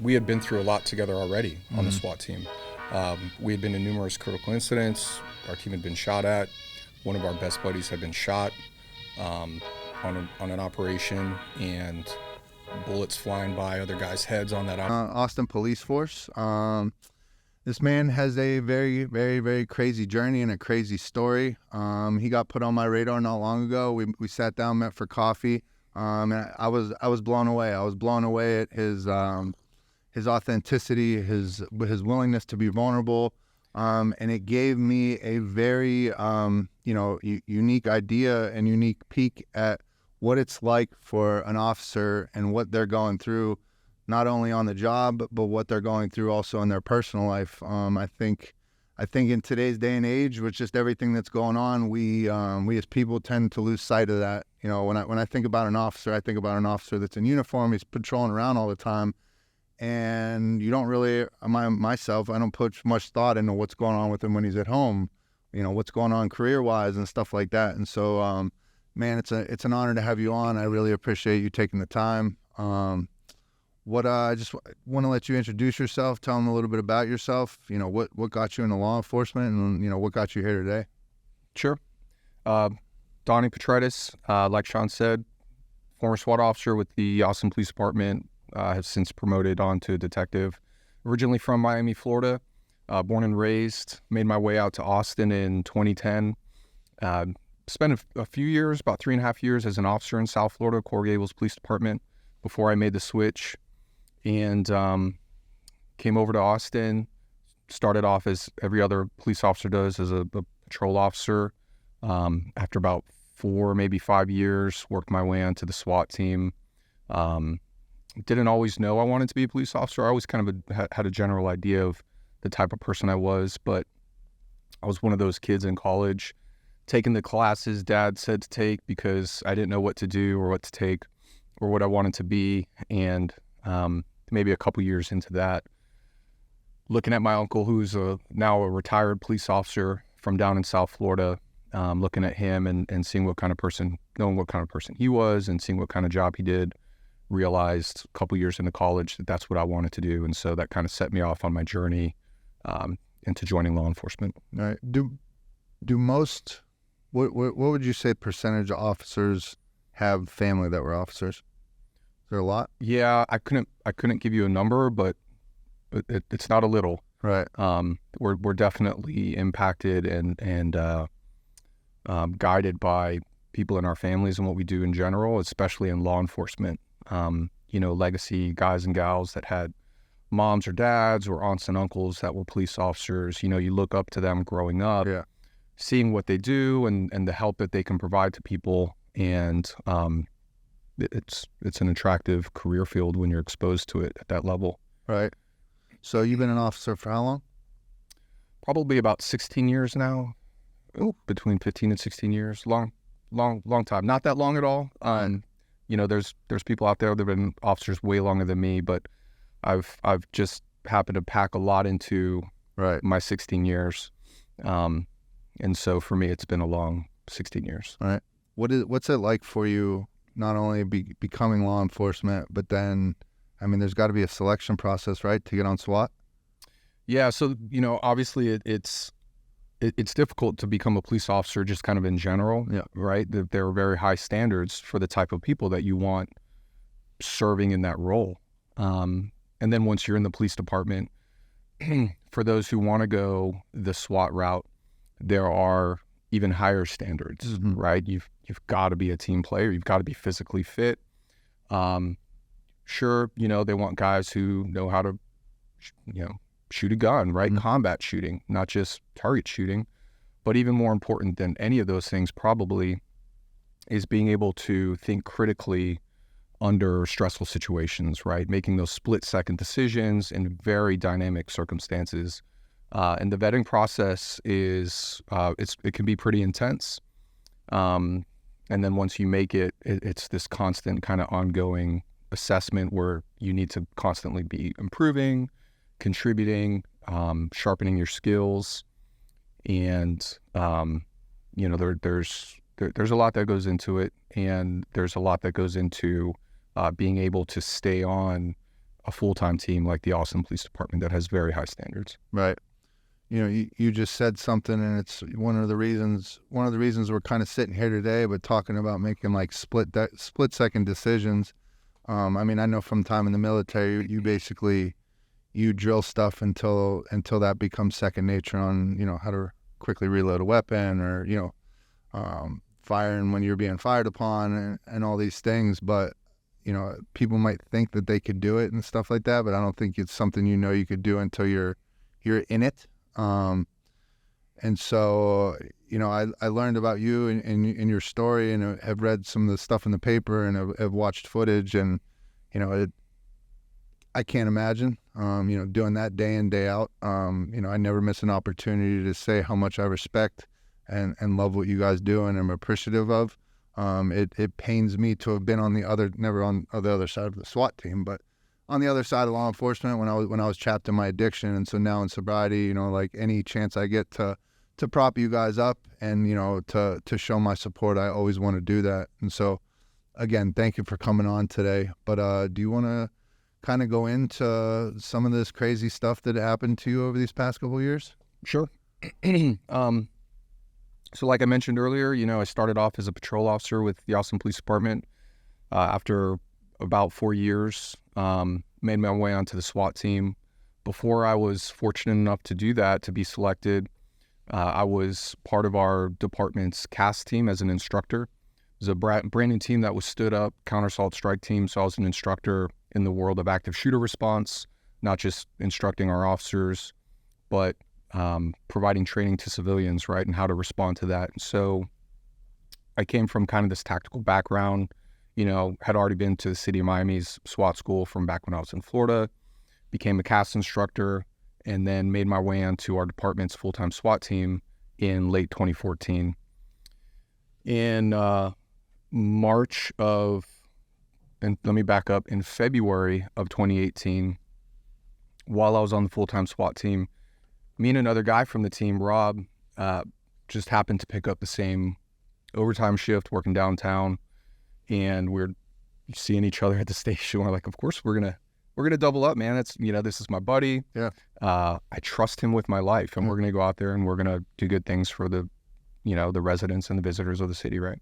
we had been through a lot together already on the SWAT team. We had been in numerous critical incidents. Our team had been shot at. One of our best buddies had been shot on an operation, and bullets flying by other guys' heads on that Austin Police Force. This man has a very, very, very crazy journey and a crazy story. He got put on my radar not long ago. We sat down, met for coffee, and I was blown away. I was blown away at his authenticity, his willingness to be vulnerable, and it gave me a very unique idea and unique peek at what it's like for an officer and what they're going through, not only on the job, but what they're going through also in their personal life. I think in today's day and age, with just everything that's going on, we as people tend to lose sight of that. When I think about an officer, I think about an officer that's in uniform. He's patrolling around all the time, and you don't really, I don't put much thought into what's going on with him when he's at home. What's going on career-wise and stuff like that. And so, man, it's an honor to have you on. I really appreciate you taking the time. I just want to let you introduce yourself, tell them a little bit about yourself, what got you into law enforcement, and, what got you here today. Sure. Donny Petraitis, like Shawn said, former SWAT officer with the Austin Police Department, have since promoted on to detective. Originally from Miami, Florida, born and raised, made my way out to Austin in 2010. Spent a few years, about 3.5 years as an officer in South Florida, Coral Gables Police Department, before I made the switch, and came over to Austin. Started off as every other police officer does, as a patrol officer. After about 4, maybe 5 years, worked my way onto the SWAT team. Didn't always know I wanted to be a police officer. I always kind of had a general idea of the type of person I was, but I was one of those kids in college taking the classes Dad said to take because I didn't know what to do or what to take or what I wanted to be. And maybe a couple years into that, looking at my uncle, who's now a retired police officer from down in South Florida, looking at him and seeing knowing what kind of person he was and seeing what kind of job he did, realized a couple years into college that that's what I wanted to do. And so that kind of set me off on my journey into joining law enforcement. All right. Do most, what would you say percentage of officers have family that were officers? Is there a lot? Yeah, I couldn't give you a number, but it's not a little. Right. We're definitely impacted and guided by people in our families and what we do in general, especially in law enforcement. Legacy guys and gals that had moms or dads or aunts and uncles that were police officers. You look up to them growing up, yeah, seeing what they do and the help that they can provide to people. And it's an attractive career field when you're exposed to it at that level. Right. So you've been an officer for how long? Probably about 16 years now. Ooh. Between 15 and 16 years. Long time. Not that long at all. There's people out there that have been officers way longer than me, but I've just happened to pack a lot into my 16 years. And so for me, it's been a long 16 years. All right. What's it like for you, not only becoming law enforcement, but then, there's got to be a selection process, right, to get on SWAT? Yeah. So, obviously it's difficult to become a police officer just kind of in general, yeah, right? There are very high standards for the type of people that you want serving in that role. And then once you're in the police department, for those who want to go the SWAT route, there are even higher standards, mm-hmm, right? You've got to be a team player. You've got to be physically fit. Sure, they want guys who know how to, shoot a gun, right? Mm-hmm. Combat shooting, not just target shooting. But even more important than any of those things probably is being able to think critically under stressful situations, right? Making those split-second decisions in very dynamic circumstances. And the vetting process is, it can be pretty intense. And then once you make it, it's this constant kind of ongoing assessment where you need to constantly be improving, contributing, sharpening your skills. And, there's a lot that goes into it. And there's a lot that goes into being able to stay on a full-time team like the Austin Police Department that has very high standards. Right. You know, you just said something, and it's one of the reasons we're kind of sitting here today, but talking about making like split-second decisions. I mean, I know from time in the military, you drill stuff until that becomes second nature on, you know, how to quickly reload a weapon, or, you know, firing when you're being fired upon, and all these things. But, you know, people might think that they could do it and stuff like that, but I don't think it's something you could do until you're in it. And so, you know, I learned about you and your story, and have read some of the stuff in the paper, and have watched footage, and, you know, I can't imagine, you know, doing that day in, day out. You know, I never miss an opportunity to say how much I respect and love what you guys do, and I'm appreciative of. It pains me to have been never on the other side of the SWAT team, but on the other side of law enforcement when I was trapped in my addiction. And so now in sobriety, you know, like any chance I get to prop you guys up and, you know, to show my support, I always want to do that. And so, again, thank you for coming on today. But do you want to kind of go into some of this crazy stuff that happened to you over these past couple of years? Sure. So like I mentioned earlier, you know, I started off as a patrol officer with the Austin Police Department. After about 4 years, made my way onto the SWAT team. Before I was fortunate enough to do that, to be selected, I was part of our department's CAS team as an instructor. It was a brand new team that was stood up, counter-assault strike team. So I was an instructor in the world of active shooter response, not just instructing our officers, but providing training to civilians, right, and how to respond to that. So I came from kind of this tactical background, you know, had already been to the city of Miami's SWAT school from back when I was in Florida, became a CAS instructor, and then made my way onto our department's full-time SWAT team in late 2014. In March of, and let me back up, in February of 2018, while I was on the full-time SWAT team, me and another guy from the team, Rob, just happened to pick up the same overtime shift working downtown, and we're seeing each other at the station. We're like, of course we're gonna double up, man. It's, you know, this is my buddy. Yeah. I trust him with my life, and we're gonna go out there and we're gonna do good things for the, you know, the residents and the visitors of the city, right?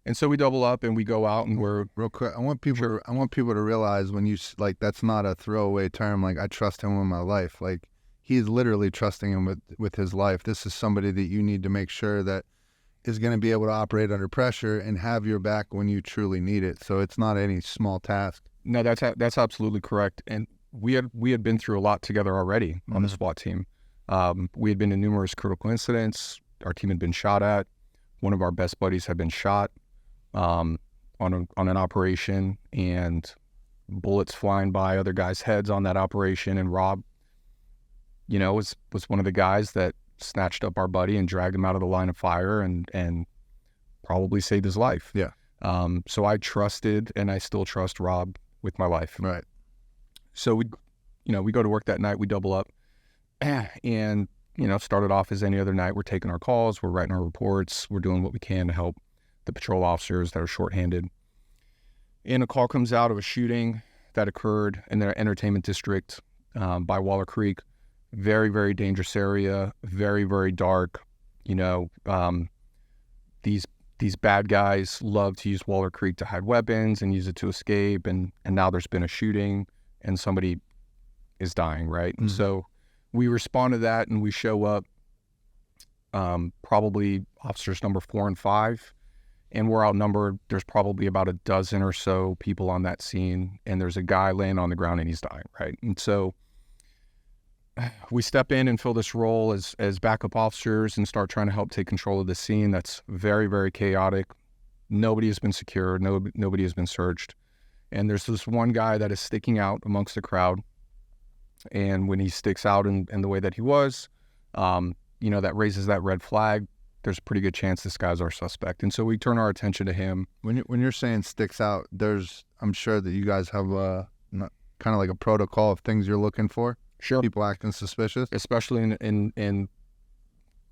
And so we double up and we go out and we're real quick. I want people to realize, when you, like, that's not a throwaway term. Like, I trust him with my life. Like, he's literally trusting him with his life. This is somebody that you need to make sure that is going to be able to operate under pressure and have your back when you truly need it. So it's not any small task. No, that's absolutely correct. And we had been through a lot together already on the SWAT team. We had been in numerous critical incidents. Our team had been shot at. One of our best buddies had been shot on an operation, and bullets flying by other guys' heads on that operation. And Rob, you know, was one of the guys that snatched up our buddy and dragged him out of the line of fire and probably saved his life. Yeah. So I trusted, and I still trust Rob with my life. Right. So we go to work that night, we double up, and, you know, started off as any other night. We're taking our calls, we're writing our reports, we're doing what we can to help the patrol officers that are shorthanded. And a call comes out of a shooting that occurred in the entertainment district by Waller Creek. Very, very dangerous area, very, very dark. You know, these bad guys love to use Waller Creek to hide weapons and use it to escape. And now there's been a shooting and somebody is dying, right? Mm-hmm. And so we respond to that and we show up, probably officers number 4 and 5, and we're outnumbered. There's probably about a dozen or so people on that scene, and there's a guy laying on the ground and he's dying, right? And so we step in and fill this role as backup officers and start trying to help take control of the scene that's very, very chaotic. Nobody has been secured. Nobody has been searched. And there's this one guy that is sticking out amongst the crowd. And when he sticks out in the way that he was, you know, that raises that red flag. There's a pretty good chance this guy's our suspect. And so we turn our attention to him. When you're saying sticks out, I'm sure that you guys have kind of like a protocol of things you're looking for. Sure. People acting suspicious. Especially in an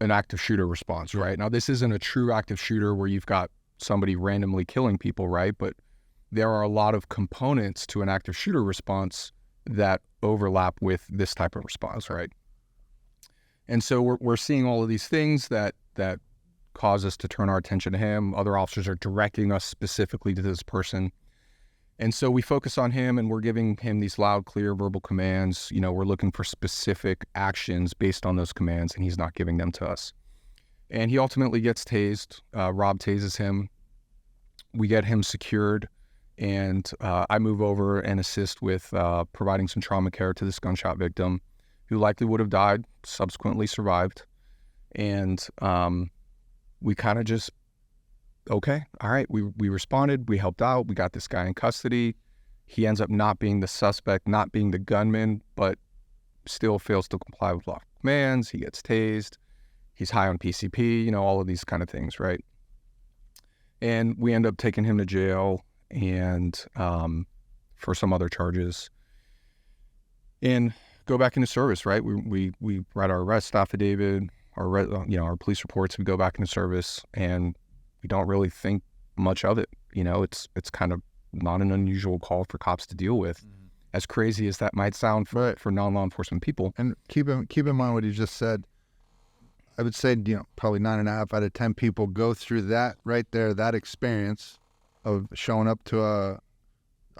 active shooter response, right? Now, this isn't a true active shooter where you've got somebody randomly killing people, right? But there are a lot of components to an active shooter response that overlap with this type of response, right? And so we're seeing all of these things that cause us to turn our attention to him. Other officers are directing us specifically to this person. And so we focus on him, and we're giving him these loud, clear verbal commands. You know, we're looking for specific actions based on those commands, and he's not giving them to us. And he ultimately gets tased. Rob tases him. We get him secured, and I move over and assist with providing some trauma care to this gunshot victim, who likely would have died, subsequently survived. And we kind of just, okay, all right, we responded, we helped out, we got this guy in custody. He ends up not being the suspect, not being the gunman, but still fails to comply with law commands. He gets tased. He's high on PCP, you know, all of these kind of things, right? And we end up taking him to jail and for some other charges, and go back into service, right? We write our arrest affidavit, our police reports. We go back into service, and we don't really think much of it. You know, it's kind of not an unusual call for cops to deal with, as crazy as that might sound for non-law enforcement people. And keep in mind what you just said. I would say, you know, probably 9.5 out of 10 people go through that right there, that experience of showing up to a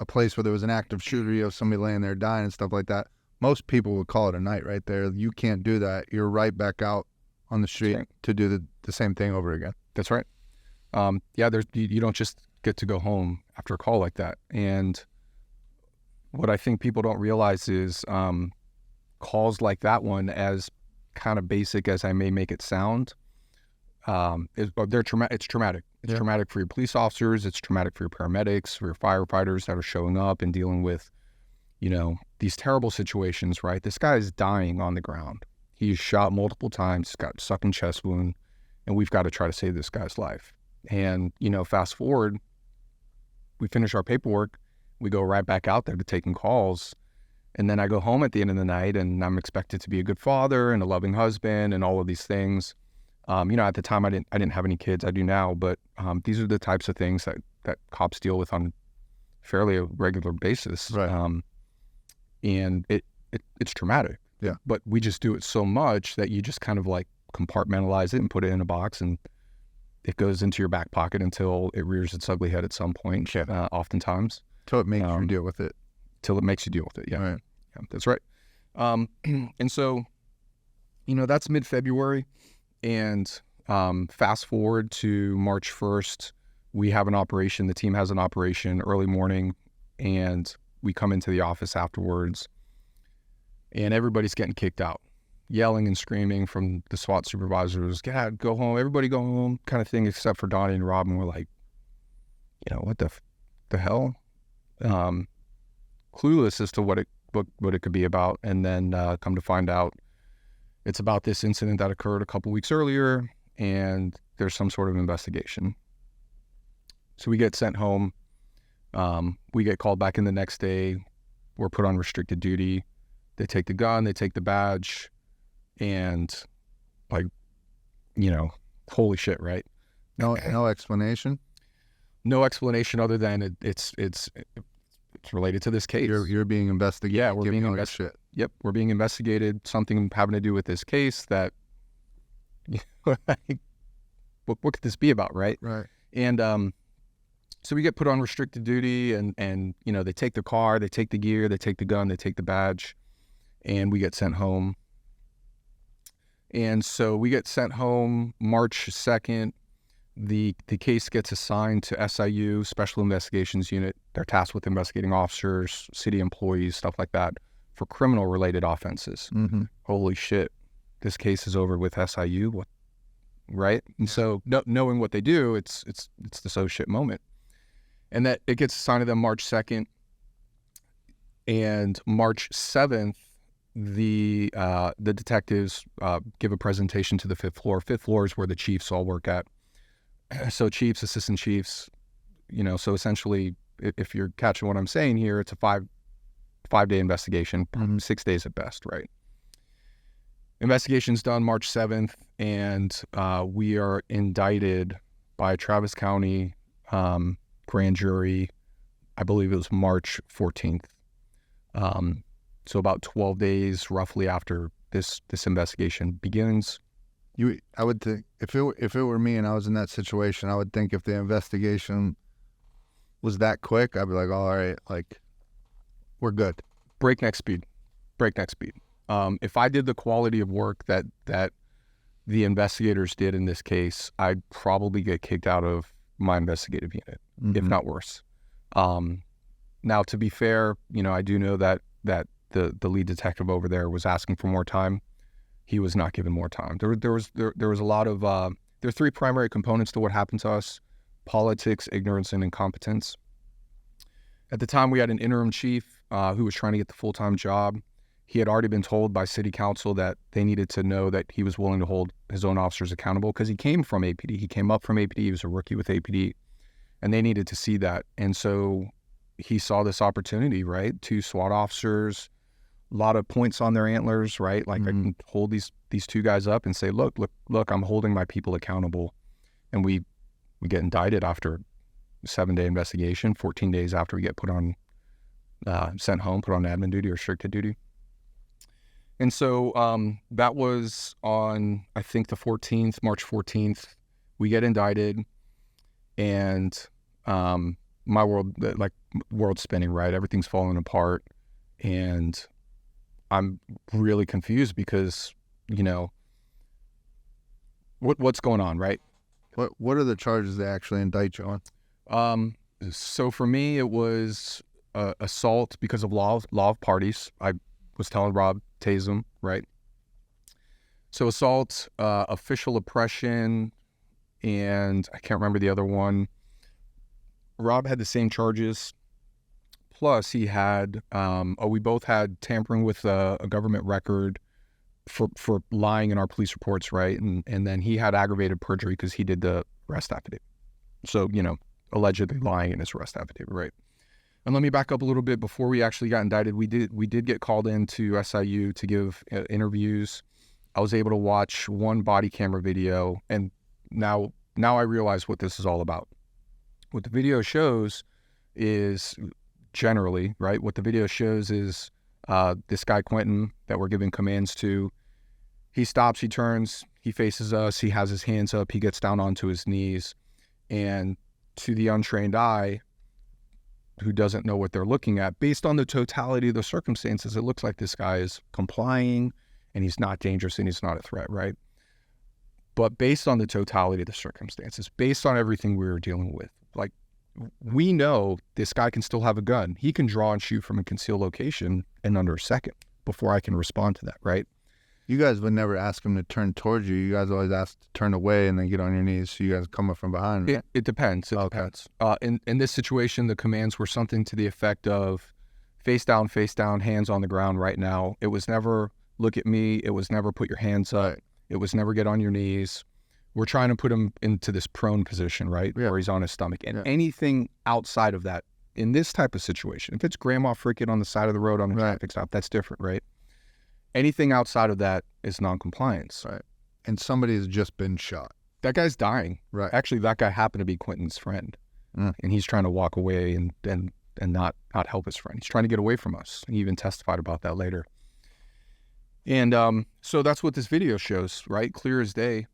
place where there was an active shooter, you know, somebody laying there dying and stuff like that. Most people would call it a night right there. You can't do that. You're right back out on the street to do the same thing over again. That's right. You don't just get to go home after a call like that. And what I think people don't realize is calls like that one, as kind of basic as I may make it sound, it's traumatic. It's traumatic for your police officers. It's traumatic for your paramedics, for your firefighters that are showing up and dealing with, you know, these terrible situations, right? This guy is dying on the ground. He's shot multiple times, he's got a sucking chest wound, and we've got to try to save this guy's life. And, you know, fast forward, we finish our paperwork, we go right back out there to taking calls. And then I go home at the end of the night, and I'm expected to be a good father and a loving husband and all of these things. You know, at the time I didn't have any kids. I do now, but these are the types of things that cops deal with on fairly a regular basis. Right. And it's traumatic. Yeah. But we just do it so much that you just kind of like compartmentalize it and put it in a box, and it goes into your back pocket until it rears its ugly head at some point. Oftentimes. Till it makes you deal with it. Till it makes you deal with it. Yeah. Right. Yeah, that's right. And so, you know, that's mid-February, and fast forward to March 1st, we have an operation. The team has an operation early morning, and we come into the office afterwards, and everybody's getting kicked out, yelling and screaming from the SWAT supervisors, "Get out, go home, everybody go home," kind of thing, except for Donnie and Rob. And we're like, you know, what the hell? Clueless as to what it could be about. And then come to find out it's about this incident that occurred a couple weeks earlier, and there's some sort of investigation. So we get sent home. We get called back in the next day. We're put on restricted duty. They take the gun, they take the badge, and, like, you know, holy shit, right? No explanation? No explanation other than it's related to this case. You're being investigated. Yeah, we're being investigated. Yep, we're being investigated. Something having to do with this case that, what could this be about, right? Right. And so we get put on restricted duty, and you know, they take the car, they take the gear, they take the gun, they take the badge, and we get sent home. And so we get sent home March 2nd. The case gets assigned to SIU, Special Investigations Unit. They're tasked with investigating officers, city employees, stuff like that, for criminal-related offenses. Mm-hmm. Holy shit, this case is over with SIU, what, right? And so knowing what they do, it's this oh shit moment. And that it gets assigned to them March 2nd. And March 7th, the detectives give a presentation to the 5th floor. 5th floor is where the chiefs all work at. So chiefs, assistant chiefs, you know, so essentially, if you're catching what I'm saying here, it's a five-day investigation, 6 days at best, right? Investigation's done March 7th, and we are indicted by Travis County grand jury I believe it was March 14th. So about 12 days roughly after this investigation begins. I would think if it were me and I was in that situation, I would think if the investigation was that quick, I'd be like, all right, like, we're good. Breakneck speed. If I did the quality of work that the investigators did in this case, I'd probably get kicked out of my investigative unit, if not worse. Now, to be fair, I do know that the lead detective over there was asking for more time. He was not given more time. There was a lot of there are three primary components to what happened to us: politics, ignorance, and incompetence. At the time, we had an interim chief who was trying to get the full-time job. He had already been told by city council that they needed to know that he was willing to hold his own officers accountable because he came from APD. He came up from APD. He was a rookie with APD, and they needed to see that. And so he saw this opportunity, right? 2 SWAT officers, a lot of points on their antlers, right? Like I can hold these 2 guys up and say, look, I'm holding my people accountable. And we get indicted after a 7-day investigation, 14 days after we get put on, sent home, put on admin duty or restricted duty. And so that was on, I think, the 14th, March 14th. We get indicted, and my world's spinning, right? Everything's falling apart, and I'm really confused because, what's going on, right? What are the charges they actually indict you on? So for me, it was assault because of law of parties. I was telling Rob, tase him, right? So assault, official oppression, and I can't remember the other one. Rob had the same charges. Plus he had, we both had tampering with a government record for lying in our police reports, right? And then he had aggravated perjury because he did the arrest affidavit. So, allegedly lying in his arrest affidavit, right? And let me back up a little bit. Before we actually got indicted, we did get called into SIU to give interviews. I was able to watch one body camera video, and now I realize what this is all about. What the video shows is generally, right? What the video shows is this guy Quentin that we're giving commands to. He stops, he turns, he faces us, he has his hands up, he gets down onto his knees, and to the untrained eye, who doesn't know what they're looking at, based on the totality of the circumstances, it looks like this guy is complying and he's not dangerous and he's not a threat, right? But based on the totality of the circumstances, based on everything we were dealing with, like, we know this guy can still have a gun. He can draw and shoot from a concealed location in under a second before I can respond to that, right? You guys would never ask him to turn towards you. You guys always ask to turn away and then get on your knees. So you guys come up from behind. Right? It depends. It depends. In this situation, the commands were something to the effect of face down, hands on the ground right now. It was never look at me. It was never put your hands up. Right. It was never get on your knees. We're trying to put him into this prone position, right? Yeah. Where he's on his stomach. And anything outside of that, in this type of situation, if it's grandma freaking on the side of the road on a traffic stop, that's different, right? Anything outside of that is noncompliance. Right. And somebody has just been shot. That guy's dying. Right. Actually, that guy happened to be Quentin's friend. And he's trying to walk away and not help his friend. He's trying to get away from us. He even testified about that later. And so that's what this video shows, right? Clear as day.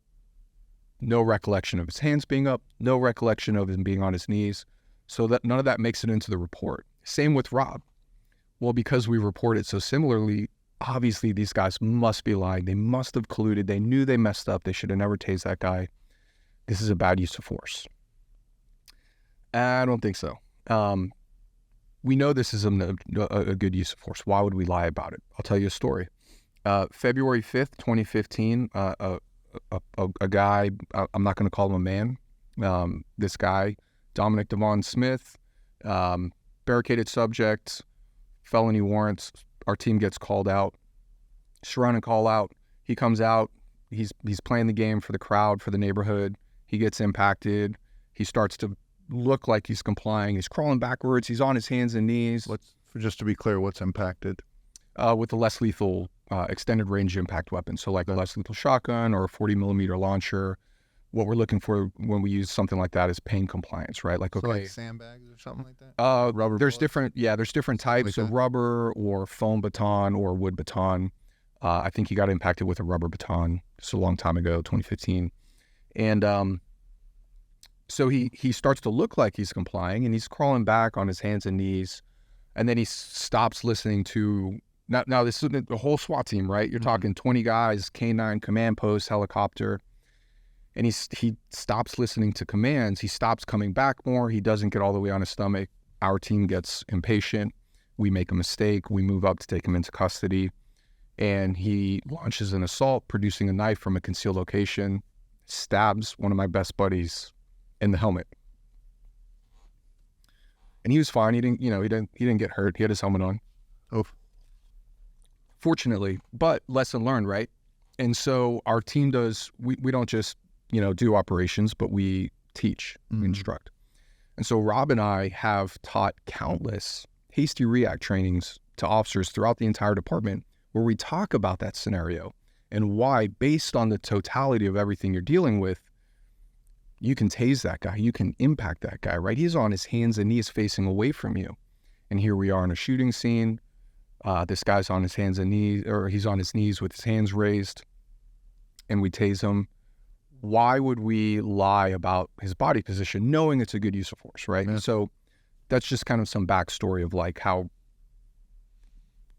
No recollection of his hands being up. No recollection of him being on his knees. So that none of that makes it into the report. Same with Rob. Well, because we reported so similarly, obviously these guys must be lying. They must have colluded. They knew they messed up. They should have never tased that guy. This is a bad use of force. I don't think so. We know this is a good use of force. Why would we lie about it? I'll tell you a story. February 5th, 2015, a guy, I'm not going to call him a man. This guy, Dominic Devon Smith, barricaded subject, felony warrants. Our team gets called out, surrounding call out. He comes out. He's playing the game for the crowd, for the neighborhood. He gets impacted. He starts to look like he's complying. He's crawling backwards. He's on his hands and knees. Just to be clear, what's impacted? With a less lethal extended range impact weapon. So like a less lethal shotgun or a 40 millimeter launcher. what we're looking for when we use something like that is pain compliance, right? Like, So okay, like sandbags or something like that? Rubber there's bullets? different types like of that? rubber or foam baton or wood baton. I think he got impacted with a rubber baton just a long time ago, 2015. And so he starts to look like he's complying, and he's crawling back on his hands and knees, and then he stops listening to. Now this is the whole SWAT team, right? You're talking 20 guys, K9 command post, helicopter, and he stops listening to commands. He stops coming back more. He doesn't get all the way on his stomach. Our team gets impatient. We make a mistake. We move up to take him into custody, and he launches an assault, producing a knife from a concealed location, stabs one of my best buddies in the helmet. And he was fine. He didn't get hurt. He had his helmet on. Oof. Fortunately, but lesson learned, right? And so our team we don't just, do operations, but we teach, we instruct. And so Rob and I have taught countless hasty react trainings to officers throughout the entire department where we talk about that scenario and why, based on the totality of everything you're dealing with, you can tase that guy, you can impact that guy, right? He's on his hands and knees facing away from you. And here we are in a shooting scene. This guy's on his hands and knees, or he's on his knees with his hands raised, and we tase him. Why would we lie about his body position, knowing it's a good use of force, right? Yeah. So that's just kind of some backstory of like how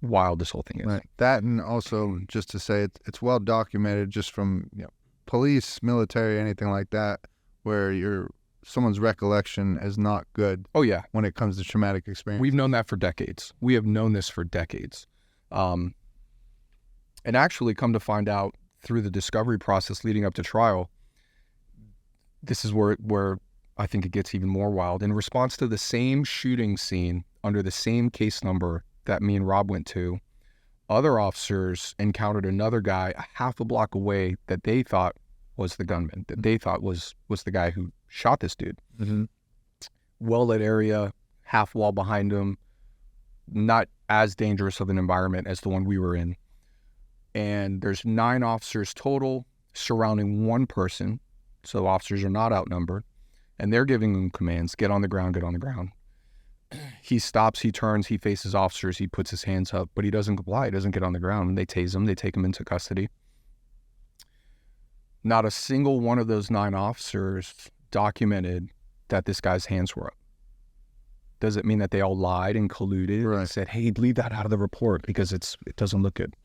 wild this whole thing is. Right. That, and also just to say it's well documented just from police, military, anything like that, where someone's recollection is not good. Oh yeah, when it comes to traumatic experience. we've known that for decades. We have known this for decades, and actually, come to find out through the discovery process leading up to trial, this is where I think it gets even more wild. In response to the same shooting scene under the same case number that me and Rob went to, other officers encountered another guy a half a block away that they thought was the gunman, that they thought was the guy who shot this dude. Mm-hmm. Well-lit area, half wall behind him, not as dangerous of an environment as the one we were in. And there's 9 officers total surrounding one person. So officers are not outnumbered, and they're giving him commands: get on the ground, get on the ground. He stops, he turns, he faces officers, he puts his hands up, but he doesn't comply, he doesn't get on the ground. They tase him, they take him into custody. Not a single one of those 9 officers documented that this guy's hands were up. Does it mean that they all lied and colluded and said, hey, leave that out of the report because it doesn't look good?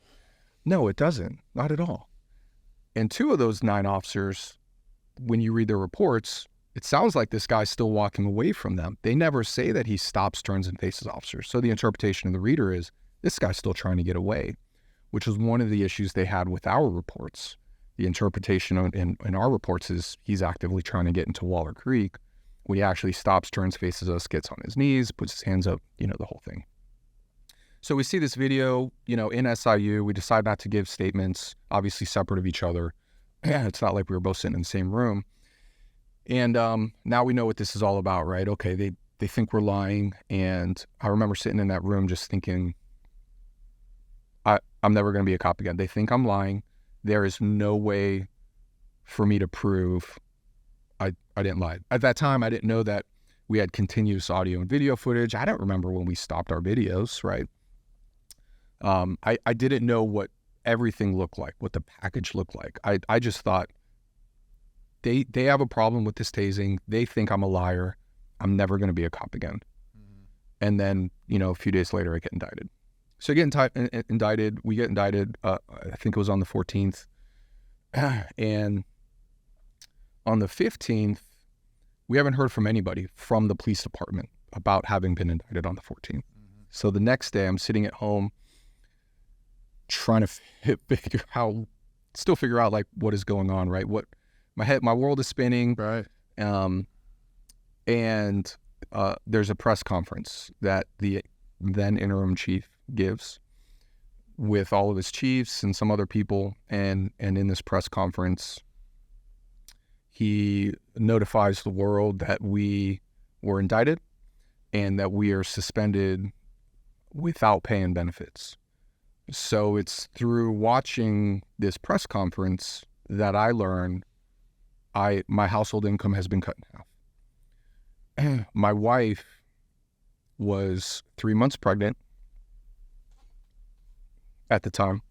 No, it doesn't. Not at all. And 2 of those 9 officers, when you read their reports, it sounds like this guy's still walking away from them. They never say that he stops, turns, and faces officers. So the interpretation of the reader is, this guy's still trying to get away, which was one of the issues they had with our reports. The interpretation in our reports is he's actively trying to get into Waller Creek, when he actually stops, turns, faces us, gets on his knees, puts his hands up, the whole thing. So we see this video, in SIU. We decide not to give statements, obviously separate of each other. It's not like we were both sitting in the same room. And now we know what this is all about, right? Okay, they think we're lying. And I remember sitting in that room just thinking, I'm never going to be a cop again. They think I'm lying. There is no way for me to prove I didn't lie. At that time, I didn't know that we had continuous audio and video footage. I don't remember when we stopped our videos, right? I didn't know what everything looked like, what the package looked like. I just thought, they have a problem with this tasing. They think I'm a liar. I'm never going to be a cop again. Mm-hmm. And then, a few days later, I get indicted. So I get indicted. We get indicted. I think it was on the 14th. And on the 15th, we haven't heard from anybody from the police department about having been indicted on the 14th. Mm-hmm. So the next day, I'm sitting at home trying to figure out like what is going on, right? My world is spinning. Right. And there's a press conference that the then interim chief gives with all of his chiefs and some other people. And in this press conference, he notifies the world that we were indicted and that we are suspended without pay and benefits. So it's through watching this press conference that I learned my household income has been cut in half. My wife was 3 months pregnant at the time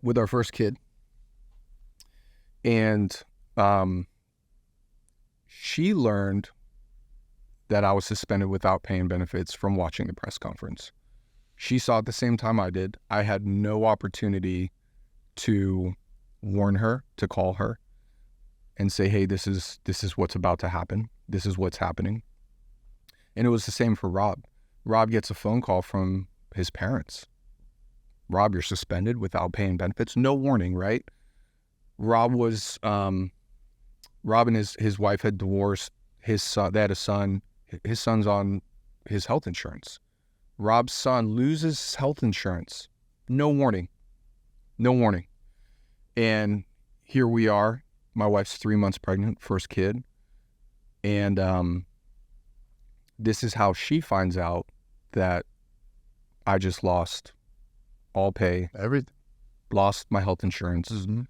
with our first kid. And she learned that I was suspended without pay and benefits from watching the press conference. She saw it the same time I did. I had no opportunity to warn her, to call her and say, hey, this is what's about to happen. This is what's happening. And it was the same for Rob. Rob gets a phone call from his parents. Rob, you're suspended without pay and benefits. No warning, right? Rob was, Rob and his wife had divorced. His son, they had a son. His son's on his health insurance. Rob's son loses health insurance. No warning. No warning. And here we are. My wife's 3 months pregnant, first kid. And this is how she finds out that I just lost all pay. Everything. Lost my health insurance. Mm-hmm.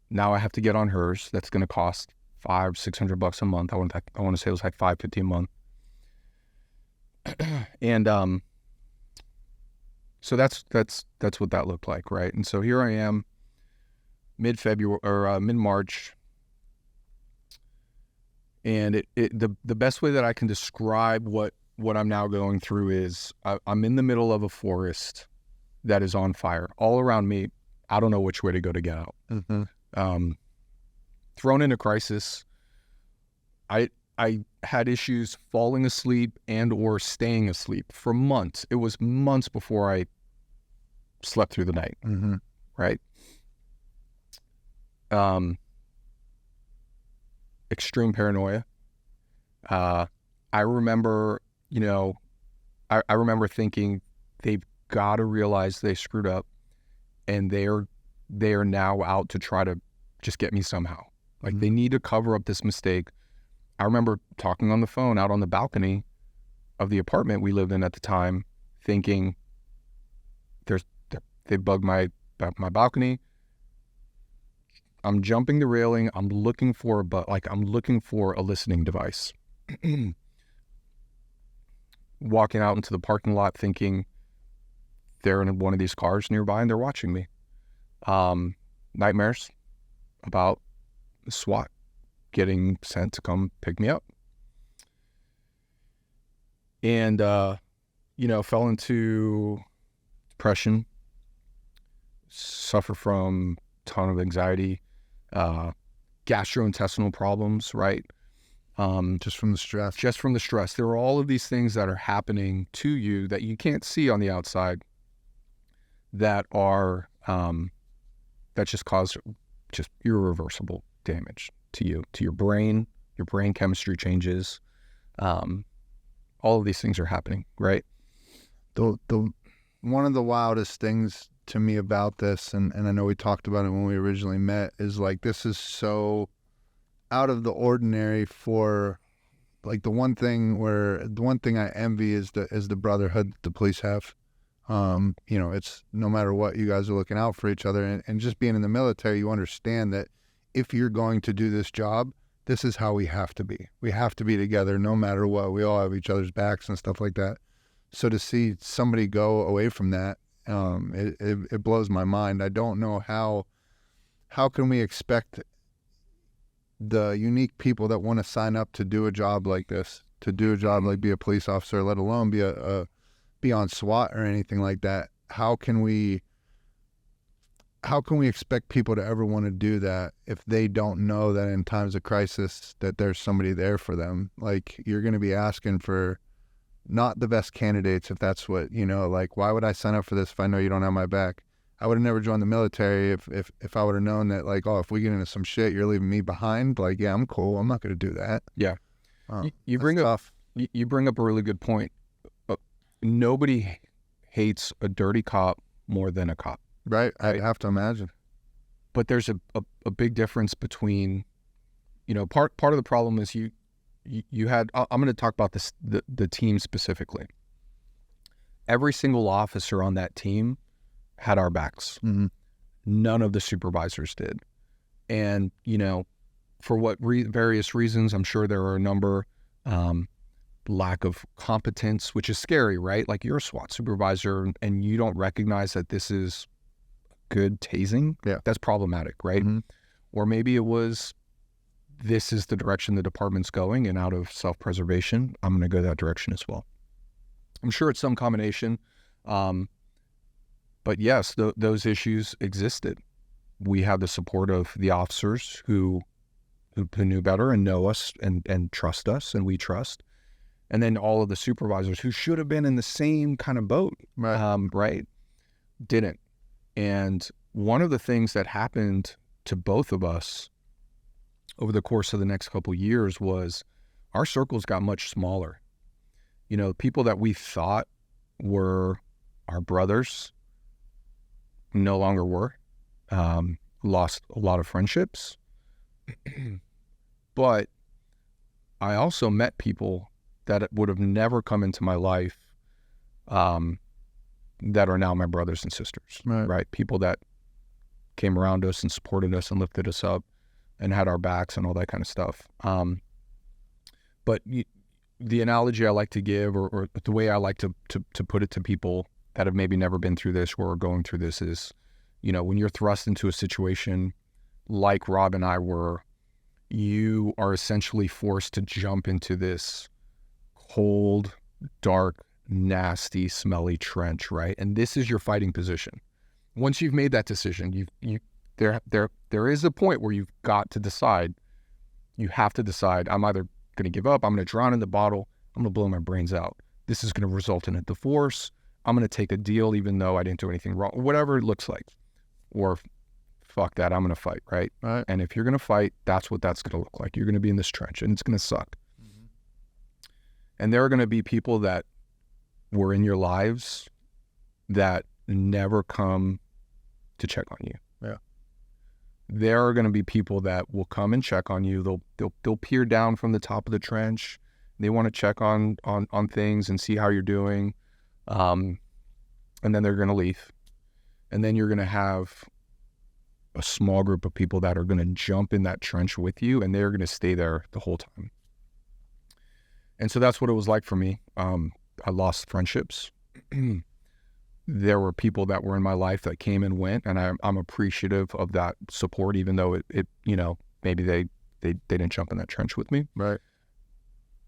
Now I have to get on hers. That's going to cost $500-600 a month. I want to say it was like $550 a month. And so that's what that looked like, right? And so here I am, mid-February or mid-March, and the best way that I can describe what I'm now going through is I'm in the middle of a forest that is on fire all around me. I don't know which way to go to get out. Mm-hmm. Thrown into crisis. I had issues falling asleep and or staying asleep for months. It was months before I slept through the night. Mm-hmm. Right? Extreme paranoia. I remember, I remember thinking they've got to realize they screwed up, and they are now out to try to just get me somehow. Like, they need to cover up this mistake. I remember talking on the phone out on the balcony of the apartment we lived in at the time, thinking they bugged my balcony. I'm jumping the railing. I'm looking for a listening device. Walking out into the parking lot thinking they're in one of these cars nearby and they're watching me. Nightmares about SWAT getting sent to come pick me up. And, fell into depression, suffer from a ton of anxiety, gastrointestinal problems, right? Just from the stress. There are all of these things that are happening to you that you can't see on the outside that are, that just cause just irreversible damage to you, to your brain chemistry changes. All of these things are happening, right? The one of the wildest things to me about this, and I know we talked about it when we originally met, is like, this is so out of the ordinary for, like, the one thing I envy is the brotherhood that the police have. It's no matter what, you guys are looking out for each other, and just being in the military, you understand that if you're going to do this job, this is how we have to be. We have to be together no matter what. We all have each other's backs and stuff like that. So to see somebody go away from that, it blows my mind. I don't know how can we expect the unique people that want to sign up to do a job like this, to do a job like be a police officer, let alone be on SWAT or anything like that. How can we expect people to ever want to do that if they don't know that in times of crisis that there's somebody there for them? Like, you're going to be asking for not the best candidates if that's what, like, why would I sign up for this if I know you don't have my back? I would have never joined the military if I would have known that, like, oh, if we get into some shit, you're leaving me behind. Like, yeah, I'm cool. I'm not going to do that. Yeah. You bring up a really good point. Nobody hates a dirty cop more than a cop. Right. I have to imagine. But there's a big difference between, part of the problem is you had, I'm going to talk about this, the team specifically. Every single officer on that team had our backs. Mm-hmm. None of the supervisors did. And, for what various reasons, I'm sure there are a number, lack of competence, which is scary, right? Like, you're a SWAT supervisor and you don't recognize that this is good tasing. Yeah. That's problematic, right? Mm-hmm. Or maybe it was, this is the direction the department's going, and out of self-preservation, I'm going to go that direction as well. I'm sure it's some combination. But yes, those issues existed. We have the support of the officers who knew better and know us and trust us, and we trust. And then all of the supervisors who should have been in the same kind of boat, right, didn't. And one of the things that happened to both of us over the course of the next couple of years was our circles got much smaller. People that we thought were our brothers no longer were. Lost a lot of friendships. But I also met people that would have never come into my life, that are now my brothers and sisters, right? People that came around us and supported us and lifted us up and had our backs and all that kind of stuff. But the analogy I like to give, or the way I like to put it to people that have maybe never been through this or are going through this is, when you're thrust into a situation like Rob and I were, you are essentially forced to jump into this cold, dark, nasty, smelly trench, right? And this is your fighting position. Once you've made that decision, there is a point where you've got to decide. You have to decide, I'm either going to give up, I'm going to drown in the bottle, I'm going to blow my brains out. This is going to result in a divorce. I'm going to take a deal even though I didn't do anything wrong, whatever it looks like. Or fuck that, I'm going to fight, right? And if you're going to fight, that's what that's going to look like. You're going to be in this trench and it's going to suck. Mm-hmm. And there are going to be people that were in your lives that never come to check on you. Yeah. There are going to be people that will come and check on you. They'll peer down from the top of the trench. They want to check on things and see how you're doing. And then they're going to leave. And then you're going to have a small group of people that are going to jump in that trench with you, and they're going to stay there the whole time. And so that's what it was like for me. I lost friendships. There were people that were in my life that came and went, and I'm appreciative of that support, even though it maybe they didn't jump in that trench with me. Right.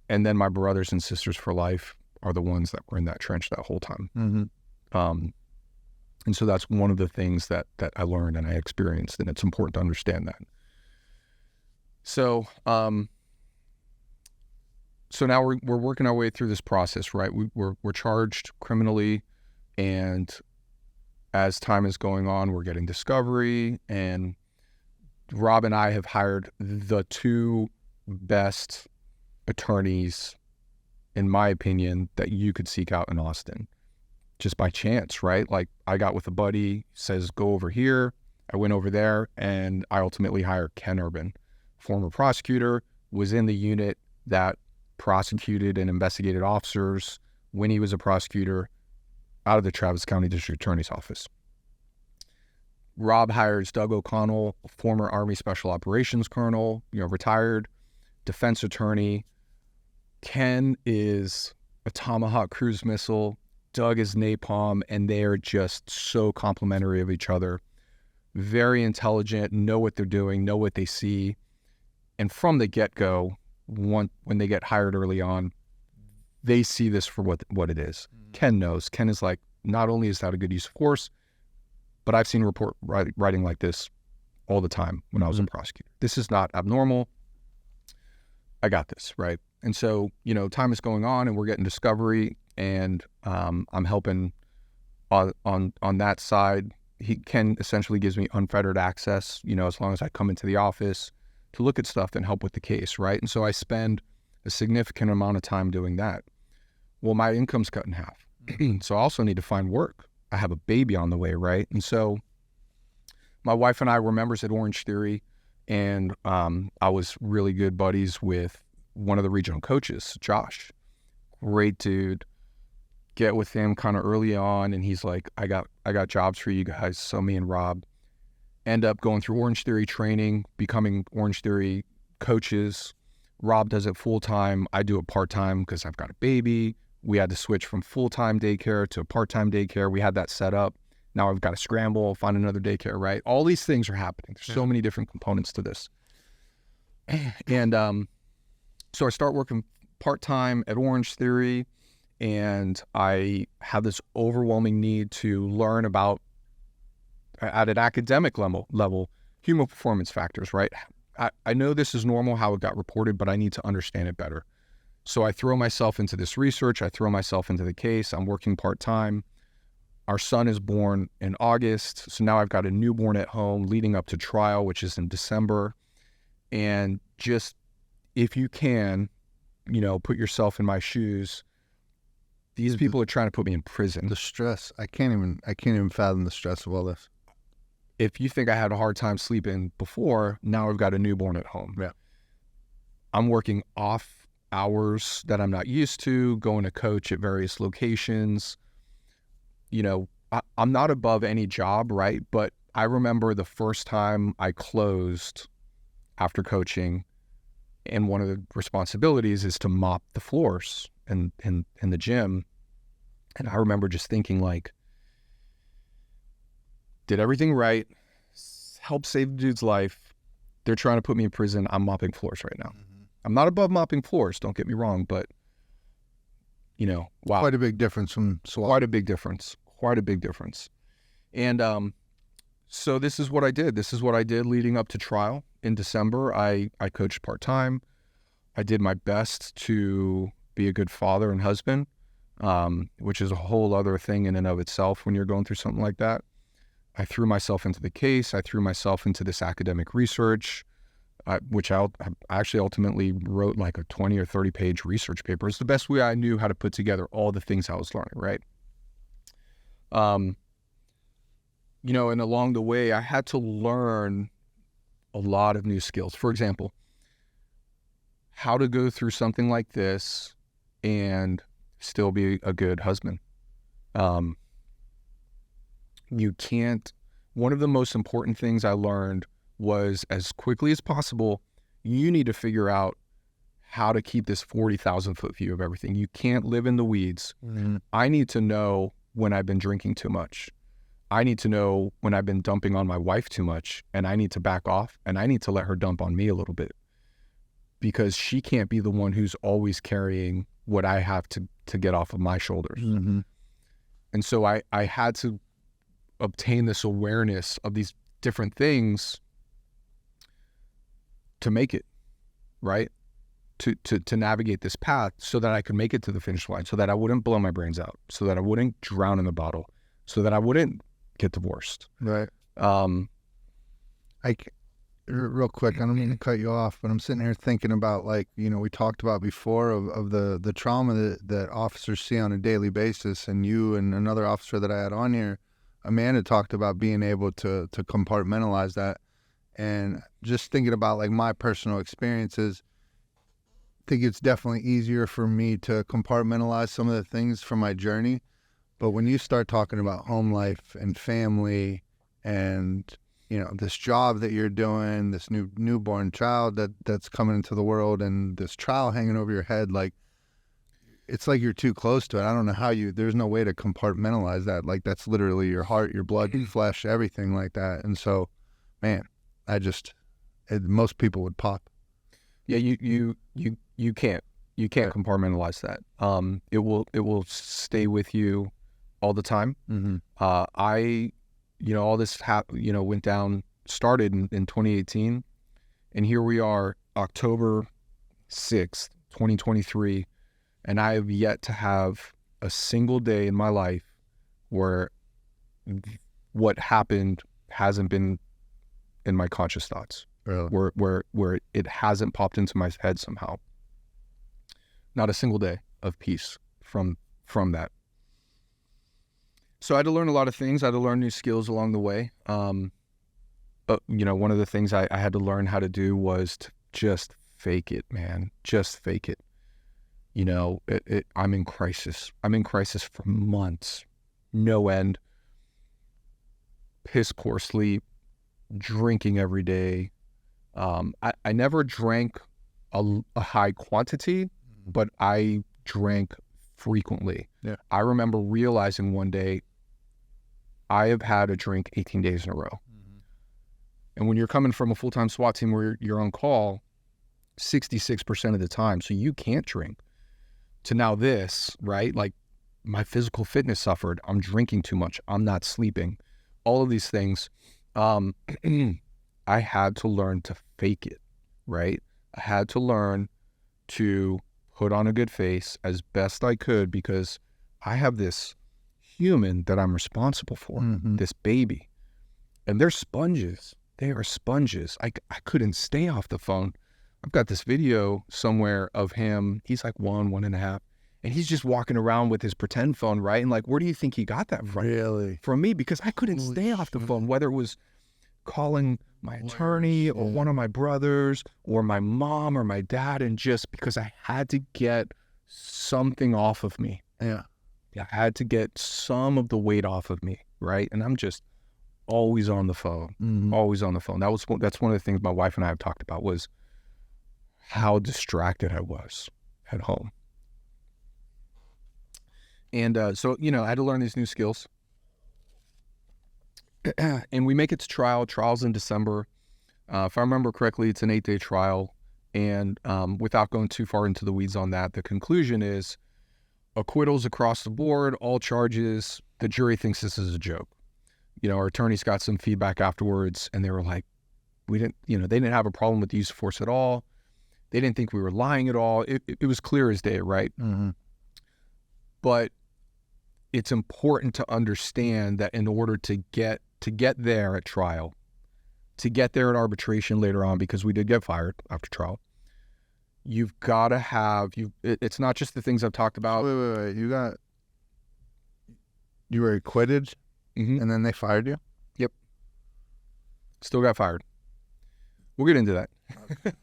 And then my brothers and sisters for life are the ones that were in that trench that whole time. Mm-hmm. And so that's one of the things that I learned and I experienced, and it's important to understand that. So, so now we're working our way through this process, right? We're charged criminally, and as time is going on, we're getting discovery, and Rob and I have hired the two best attorneys, in my opinion, that you could seek out in Austin. Just by chance, right? Like, I got with a buddy, says, go over here. I went over there, and I ultimately hired Ken Urban, former prosecutor, was in the unit that prosecuted and investigated officers when he was a prosecutor out of the Travis County District Attorney's Office. Rob hires Doug O'Connell, former Army Special Operations Colonel, retired defense attorney. Ken is a Tomahawk cruise missile. Doug is napalm, and they are just so complimentary of each other. Very intelligent, know what they're doing, know what they see. And from the get-go, when they get hired early on, they see this for what it is. Mm-hmm. Ken knows. Ken is like, not only is that a good use of force, but I've seen report writing like this all the time when I was a prosecutor. This is not abnormal. I got this, right? And so, time is going on, and we're getting discovery, and I'm helping on that side. Ken essentially gives me unfettered access, as long as I come into the office to look at stuff and help with the case, right? And so I spend a significant amount of time doing that. Well, my income's cut in half. So I also need to find work. I have a baby on the way, right? And so my wife and I were members at Orange Theory, and I was really good buddies with one of the regional coaches, Josh. Great dude. Get with him kind of early on, and he's like, I got jobs for you guys. So me and Rob end up going through Orange Theory training, becoming Orange Theory coaches. Rob does it full-time. I do it part-time because I've got a baby. We had to switch from full-time daycare to part-time daycare. We had that set up. Now I've got to scramble, find another daycare, right? All these things are happening. There's so many different components to this. And so I start working part-time at Orange Theory, and I have this overwhelming need to learn about, at an academic level, human performance factors, right? I know this is normal how it got reported, but I need to understand it better. So I throw myself into this research. I throw myself into the case. I'm working part-time. Our son is born in August. So now I've got a newborn at home leading up to trial, which is in December. And just, if you can, put yourself in my shoes. These people are trying to put me in prison. The stress, I can't even fathom the stress of all this. If you think I had a hard time sleeping before, now I've got a newborn at home. Yeah. I'm working off hours that I'm not used to, going to coach at various locations. I'm not above any job, right? But I remember the first time I closed after coaching, and one of the responsibilities is to mop the floors in the gym. And I remember just thinking, like, did everything right, helped save the dude's life. They're trying to put me in prison. I'm mopping floors right now. Mm-hmm. I'm not above mopping floors, don't get me wrong, but, wow. Quite a big difference from SWAT. Quite a big difference. And so this is what I did. This is what I did leading up to trial. In December, I coached part-time. I did my best to be a good father and husband, which is a whole other thing in and of itself when you're going through something like that. I threw myself into the case. I threw myself into this academic research, which I actually ultimately wrote like a 20 or 30 page research paper. It's the best way I knew how to put together all the things I was learning, right? And along the way, I had to learn a lot of new skills. For example, how to go through something like this and still be a good husband. One of the most important things I learned was, as quickly as possible, you need to figure out how to keep this 40,000 foot view of everything. You can't live in the weeds. Mm-hmm. I need to know when I've been drinking too much. I need to know when I've been dumping on my wife too much, and I need to back off, and I need to let her dump on me a little bit, because she can't be the one who's always carrying what I have to get off of my shoulders. Mm-hmm. And so I had to obtain this awareness of these different things to make it, right? To navigate this path so that I could make it to the finish line, so that I wouldn't blow my brains out, so that I wouldn't drown in the bottle, so that I wouldn't get divorced. Right. Real quick, I don't mean to cut you off, but I'm sitting here thinking about, like, we talked about before of the trauma that officers see on a daily basis, and you and another officer that I had on here, Amanda, talked about being able to compartmentalize that. And just thinking about, like, my personal experiences, I think it's definitely easier for me to compartmentalize some of the things from my journey. But when you start talking about home life and family and, this job that you're doing, this newborn child that's coming into the world, and this trial hanging over your head, like, it's like you're too close to it. I don't know how there's no way to compartmentalize that. Like, that's literally your heart, your blood, your flesh, everything like that. And so, man, most people would pop. Yeah, you can't compartmentalize that. It will stay with you all the time. Mm-hmm. All this started in 2018, and here we are, October 6th, 2023, and I have yet to have a single day in my life where what happened hasn't been in my conscious thoughts. Really? Where it hasn't popped into my head somehow. Not a single day of peace from that. So I had to learn a lot of things. I had to learn new skills along the way. But one of the things I had to learn how to do was to just fake it, man. Just fake it. I'm in crisis. I'm in crisis for months, no end. Piss poor sleep, drinking every day. I never drank a high quantity, but I drank frequently. Yeah. I remember realizing one day I have had a drink 18 days in a row. And when you're coming from a full-time SWAT team where you're on call 66% of the time, so you can't drink, to now this, right? Like, my physical fitness suffered. I'm drinking too much. I'm not sleeping. All of these things. I had to learn to fake it, right? I had to learn to put on a good face as best I could, because I have this human that I'm responsible for, this baby. And they're sponges. They are sponges. I couldn't stay off the phone. I've got this video somewhere of him. He's like 1.5. And he's just walking around with his pretend phone, right? And like, where do you think he got that from? Really? From me, because I couldn't stay off the phone, whether it was calling my attorney or one of my brothers or my mom or my dad, and just because I had to get something off of me. Yeah. I had to get some of the weight off of me, right? And I'm just always on the phone, always on the phone. That's one of the things my wife and I have talked about, was how distracted I was at home. And so, I had to learn these new skills. And we make it to trial. Trial's in December. If I remember correctly, it's an 8-day trial. And without going too far into the weeds on that, the conclusion is acquittals across the board, all charges. The jury thinks this is a joke. Our attorneys got some feedback afterwards, and they were like, they didn't have a problem with the use of force at all. They didn't think we were lying at all. It was clear as day, right? But it's important to understand that in order to get there at trial, to get there at arbitration later on, because we did get fired after trial, you've got to have, it's not just the things I've talked about. Wait. You were acquitted, and then they fired you? Yep. Still got fired. We'll get into that. Okay.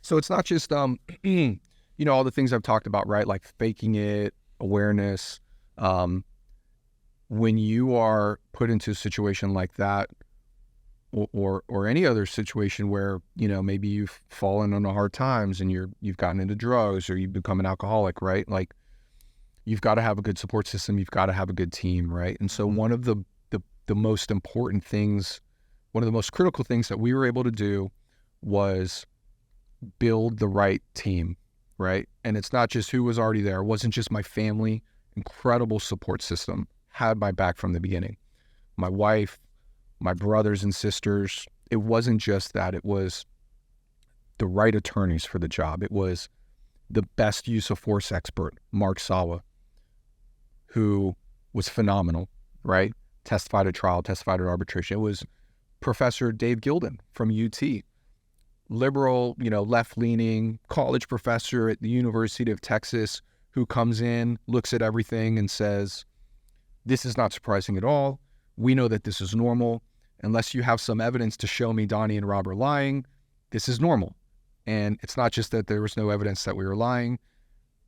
So it's not just, all the things I've talked about, right? Like faking it, awareness. When you are put into a situation like that, or any other situation where, maybe you've fallen on hard times and you've gotten into drugs, or you've become an alcoholic, right? Like, you've got to have a good support system. You've got to have a good team, right? And so one of the most important things, one of the most critical things that we were able to do was build the right team, right? And it's not just who was already there. It wasn't just my family. Incredible support system, had my back from the beginning. My wife, my brothers and sisters. It wasn't just that. It was the right attorneys for the job. It was the best use of force expert, Mark Sawa, who was phenomenal, right? Testified at trial, testified at arbitration. It was Professor Dave Gilden from UT, liberal, left-leaning college professor at the University of Texas, who comes in, looks at everything and says, this is not surprising at all. We know that this is normal. Unless you have some evidence to show me Donny and Rob are lying, this is normal. And it's not just that there was no evidence that we were lying.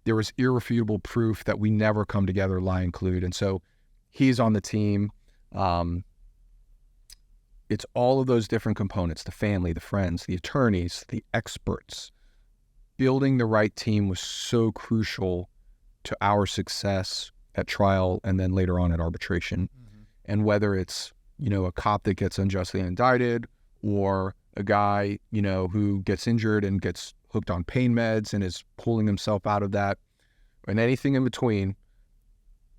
There was irrefutable proof that we never come together, lie include. And so he's on the team. It's all of those different components, the family, the friends, the attorneys, the experts. Building the right team was so crucial to our success at trial and then later on at arbitration. And whether it's, a cop that gets unjustly indicted, or a guy, who gets injured and gets hooked on pain meds and is pulling himself out of that, and anything in between,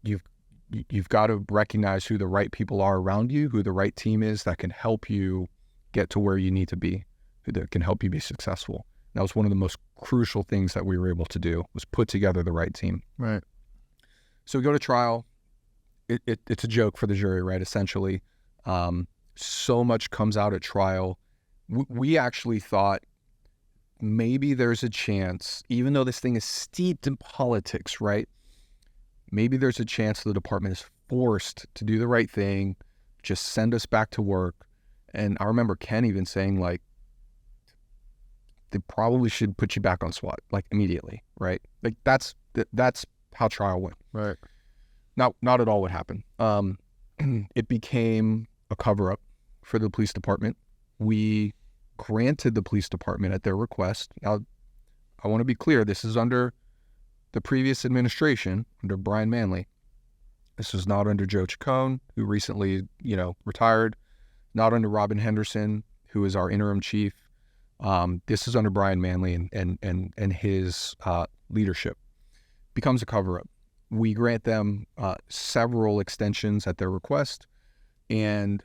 you've got to recognize who the right people are around you, who the right team is that can help you get to where you need to be, that can help you be successful. That was one of the most crucial things that we were able to do, was put together the right team. Right. So we go to trial. It's a joke for the jury, right? Essentially, so much comes out at trial. We actually thought maybe there's a chance, even though this thing is steeped in politics, right? Maybe there's a chance the department is forced to do the right thing, just send us back to work. And I remember Ken even saying, like, they probably should put you back on SWAT, like, immediately, right? Like, that's how trial went. Right. Not at all what happened. It became a cover-up for the police department. We granted the police department at their request. Now, I want to be clear, this is under the previous administration, under Brian Manley. This was not under Joe Chacon, who recently, retired, not under Robin Henderson, who is our interim chief. This is under Brian Manley and his leadership. Becomes a cover-up. We grant them several extensions at their request, and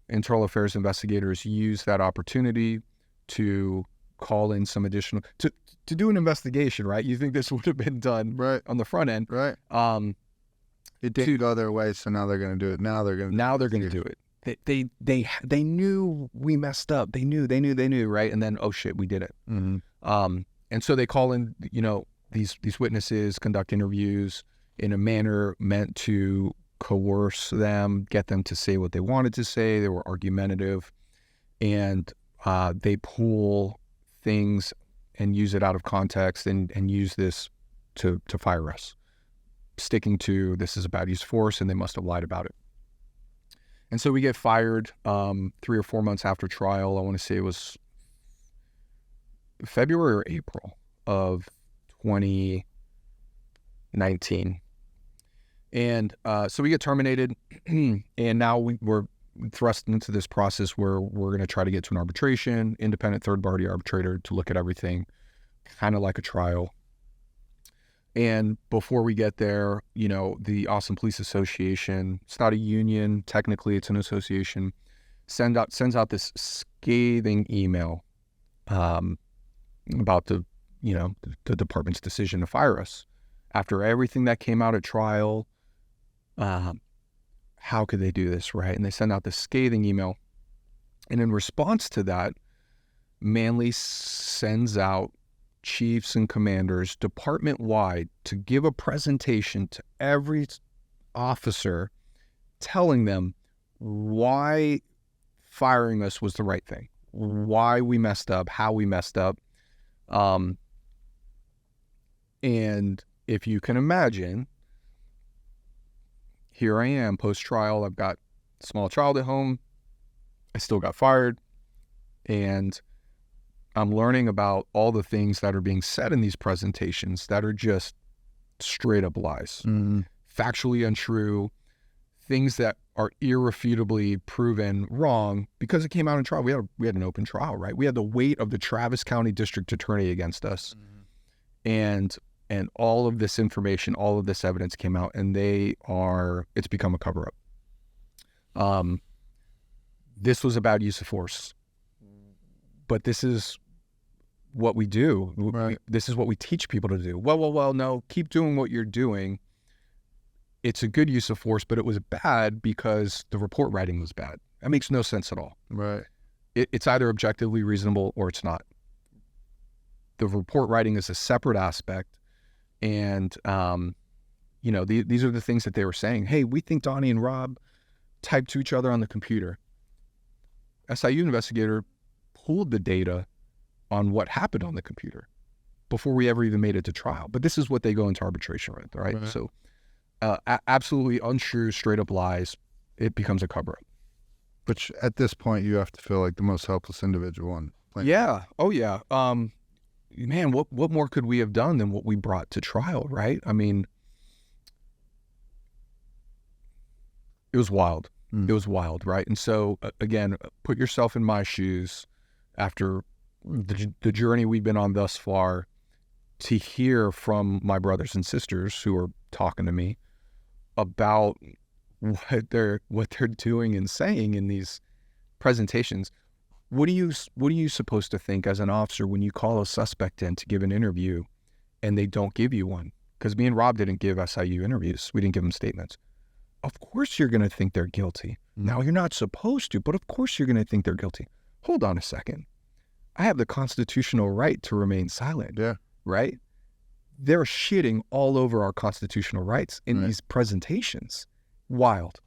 internal affairs investigators use that opportunity to call in some additional to do an investigation, right? You think this would have been done Right. on the front end, Right. It didn't go their way, so now they're going to do it. Now they're going to do it. They knew we messed up. They knew, right? And then, oh shit, we did it. Mm-hmm. And so they call in, these witnesses, conduct interviews in a manner meant to coerce them, get them to say what they wanted to say. They were argumentative, and they pull things and use it out of context and use this to fire us, sticking to this is a bad use of force and they must have lied about it. And so we get fired 3 or 4 months after trial. I want to say it was February or April of 2019. And so we get terminated, and now we're thrust into this process where we're going to try to get to an arbitration, independent third-party arbitrator to look at everything, kind of like a trial. And before we get there, the Austin Police Association, it's not a union, technically it's an association, sends out this scathing email about the department's decision to fire us. After everything that came out at trial, how could they do this, right? And they send out this scathing email. And in response to that, Manley sends out chiefs and commanders department-wide to give a presentation to every officer telling them why firing us was the right thing, why we messed up, how we messed up. And if you can imagine, here I am post-trial. I've got a small child at home. I still got fired. And I'm learning about all the things that are being said in these presentations that are just straight up lies, factually untrue, things that are irrefutably proven wrong because it came out in trial. We had an open trial, right? We had the weight of the Travis County District Attorney against us. And all of this information, all of this evidence came out, and it's become a cover-up. This was about use of force, but this is what we do. Right. This is what we teach people to do. Well, no, keep doing what you're doing. It's a good use of force, but it was bad because the report writing was bad. That makes no sense at all. Right. It's either objectively reasonable or it's not. The report writing is a separate aspect. And, these are the things that they were saying. Hey, we think Donnie and Rob typed to each other on the computer. SIU investigator pulled the data on what happened on the computer before we ever even made it to trial. But this is what they go into arbitration with, right? So absolutely untrue, straight up lies. It becomes a cover-up. Which at this point, you have to feel like the most helpless individual on the planet. Yeah. Oh, yeah. Man, what more could we have done than what we brought to trial, right? I mean, it was wild. It was wild, right? And so, again, put yourself in my shoes after the journey we've been on thus far, to hear from my brothers and sisters who are talking to me about what they're doing and saying in these presentations. What are you supposed to think as an officer when you call a suspect in to give an interview and they don't give you one? Because me and Rob didn't give SIU interviews. We didn't give them statements. Of course you're going to think they're guilty. Now, you're not supposed to, but of course you're going to think they're guilty. Hold on a second. I have the constitutional right to remain silent. Yeah. Right? They're shitting all over our constitutional rights in these presentations. Wild.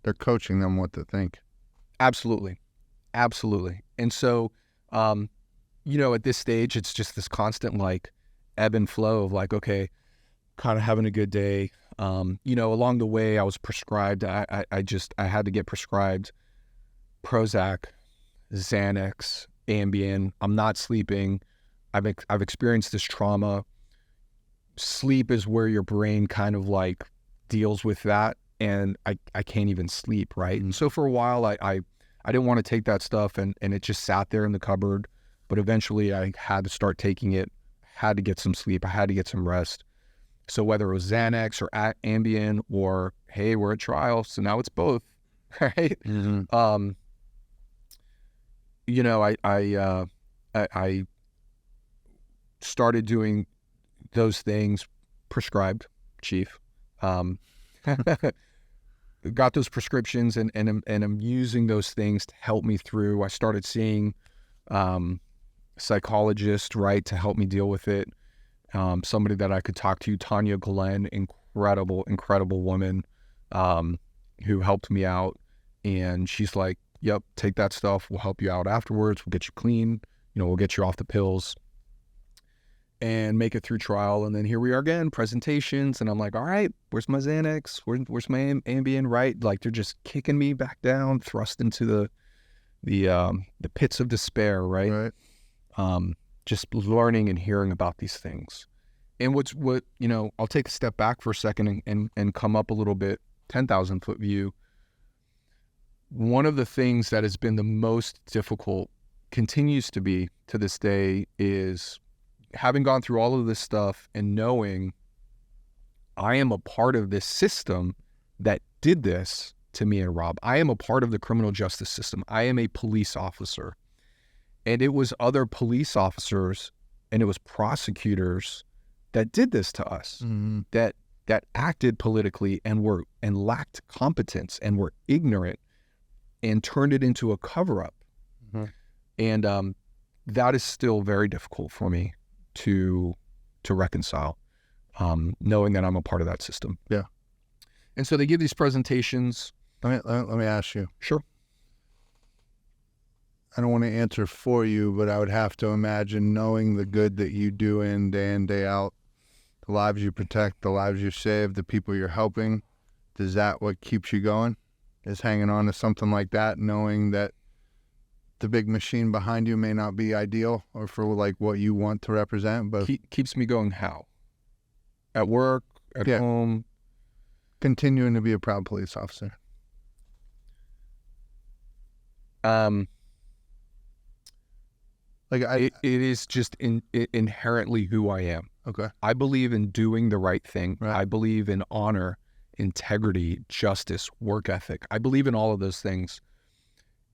They're coaching them what to think. Absolutely. And so, at this stage, it's just this constant ebb and flow of okay, kind of having a good day. Along the way, I was prescribed. I had to get prescribed Prozac, Xanax, Ambien. I'm not sleeping. I've experienced this trauma. Sleep is where your brain kind of like deals with that, and I can't even sleep, right? And so for a while, I didn't want to take that stuff, and it just sat there in the cupboard. But eventually, I had to start taking it. Had to get some sleep. I had to get some rest. So whether it was Xanax or Ambien, or hey, we're at trial, so now it's both, right? You know, I started doing those things prescribed, Chief. Got those prescriptions, and I'm using those things to help me through. I started seeing psychologists, right, to help me deal with it. Somebody that I could talk to, Tanya Glenn, incredible woman, who helped me out. And she's like, yep, take that stuff. We'll help you out afterwards. We'll get you clean. You know, we'll get you off the pills and make it through trial. And then here we are again, presentations. And I'm like, all right, where's my Xanax? Where's my Ambien, right? Like, they're just kicking me back down, thrust into the pits of despair, right? Just learning and hearing about these things. And what you know, I'll take a step back for a second and come up a little bit, 10,000 foot view. One of the things that has been the most difficult, continues to be to this day, is having gone through all of this stuff and knowing I am a part of this system that did this to me and Rob. I am a part of the criminal justice system. I am a police officer. And it was other police officers and it was prosecutors that did this to us, that acted politically and lacked competence and were ignorant and turned it into a cover-up. And that is still very difficult for me to reconcile, knowing that I'm a part of that system. Yeah. And so they give these presentations. Let me ask you. Sure. I don't want to answer for you, but I would have to imagine, knowing the good that you do day in, day out, the lives you protect, the lives you save, the people you're helping, is that what keeps you going? Is hanging on to something like that, knowing that the big machine behind you may not be ideal or for like what you want to represent, but keeps me going how? At work, at home? Continuing to be a proud police officer. It is just inherently who I am. Okay. I believe in doing the right thing. Right. I believe in honor, integrity, justice, work ethic. I believe in all of those things.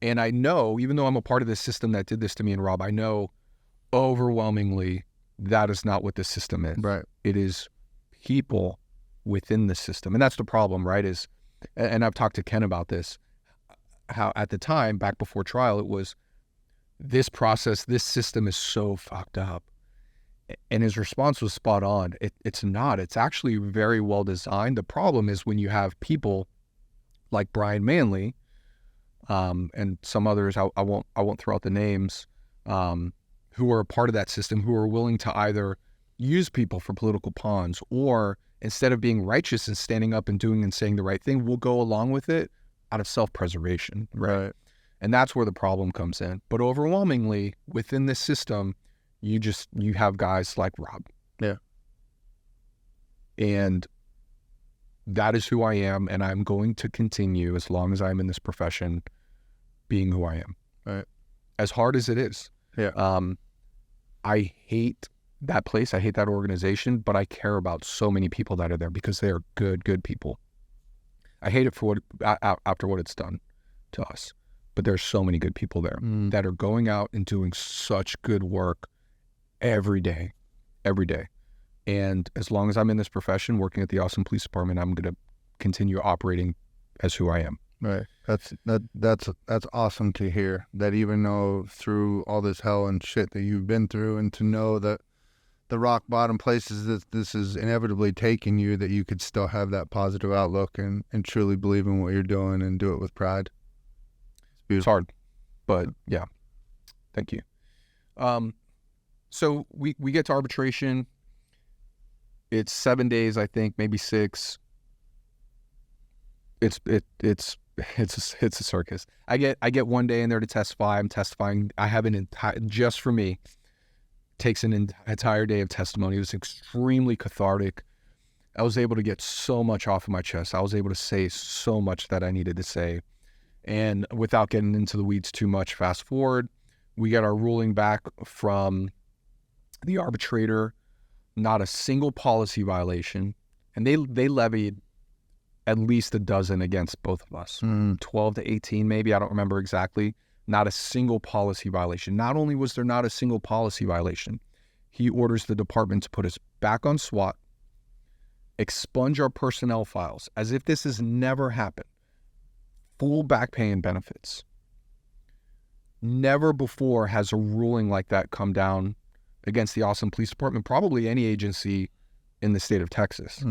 And I know, even though I'm a part of this system that did this to me and Rob, I know overwhelmingly that is not what the system is. Right. It is people within the system. And that's the problem, right? And I've talked to Ken about this, how at the time, back before trial, it was this process, this system is so fucked up. And his response was spot on. It's not. It's actually very well designed. The problem is when you have people like Brian Manley, and some others, I won't throw out the names, who are a part of that system, who are willing to either use people for political pawns, or instead of being righteous and standing up and doing and saying the right thing, we'll go along with it out of self-preservation. Right. And that's where the problem comes in. But overwhelmingly within this system, you have guys like Rob. Yeah. And that is who I am, and I'm going to continue as long as I'm in this profession being who I am. Right. As hard as it is. Yeah. I hate that place. I hate that organization, but I care about so many people that are there because they are good people. I hate it for after what it's done to us, but there's so many good people there that are going out and doing such good work every day. And as long as I'm in this profession, working at the Austin Police Department, I'm going to continue operating as who I am. Right. That's awesome to hear, that even though through all this hell and shit that you've been through, and to know that the rock bottom places that this is inevitably taking you, that you could still have that positive outlook and truly believe in what you're doing and do it with pride. It's beautiful. It's hard, but yeah. Thank you. So we get to arbitration. It's 7 days, I think, maybe 6. It's it's a circus. I get one day in there to testify. I'm testifying. I have an entire, just for me, takes an entire day of testimony. It was extremely cathartic. I was able to get so much off of my chest. I was able to say so much that I needed to say. And without getting into the weeds too much, fast forward, we get our ruling back from the arbitrator, not a single policy violation. And they levied at least a dozen against both of us, 12 to 18 maybe, I don't remember exactly. Not a single policy violation. Not only was there not a single policy violation, he orders the department to put us back on SWAT, expunge our personnel files as if this has never happened. Full back pay and benefits. Never before has a ruling like that come down against the Austin Police Department, probably any agency in the state of Texas.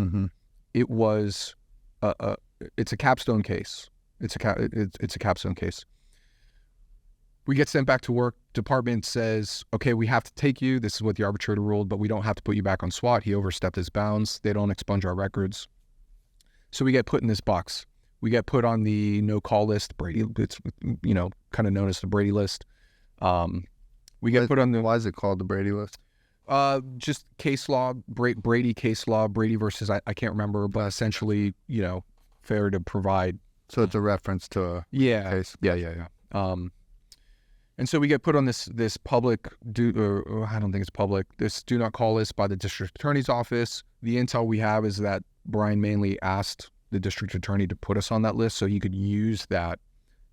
It was it's a capstone case. It's a capstone case. We get sent back to work. Department says, okay, we have to take you. This is what the arbitrator ruled, but we don't have to put you back on SWAT. He overstepped his bounds. They don't expunge our records. So we get put in this box. We get put on the no-call list, Brady. It's, kind of known as the Brady list. We get put on the... Why is it called the Brady list? Just case law, Brady case law, Brady versus, I can't remember, but essentially, fair to provide. So it's a reference to a case. Yeah. And so we get put on this public, I don't think it's public, this do not call list by the district attorney's office. The intel we have is that Brian Manley asked the district attorney to put us on that list so he could use that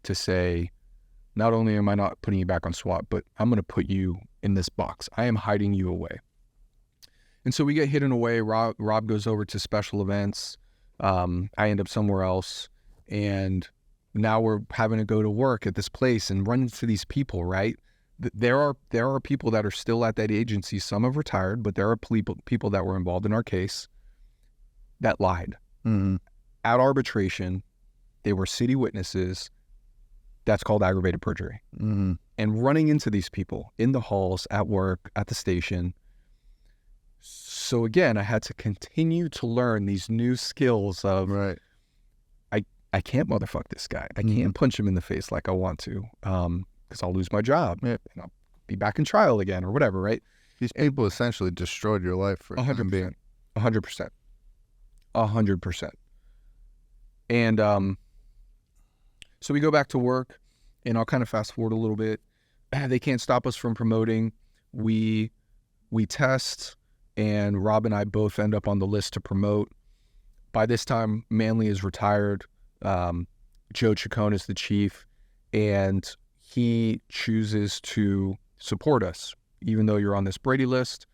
to say, not only am I not putting you back on SWAT, but I'm going to put you in this box. I am hiding you away. And so we get hidden away. Rob goes over to special events. I end up somewhere else. And now we're having to go to work at this place and run into these people, right? There are people that are still at that agency. Some have retired, but there are people that were involved in our case that lied. At arbitration, they were city witnesses. That's called aggravated perjury. And running into these people in the halls, at work, at the station. So again, I had to continue to learn these new skills of, right. I can't motherfuck this guy. I can't punch him in the face like I want to, because I'll lose my job and I'll be back in trial again or whatever, right? These people essentially destroyed your life for 100%. 100%. And so we go back to work, and I'll kind of fast forward a little bit. They can't stop us from promoting. We test, and Rob and I both end up on the list to promote. By this time, Manley is retired. Joe Chacon is the chief, and he chooses to support us. Even though you're on this Brady list,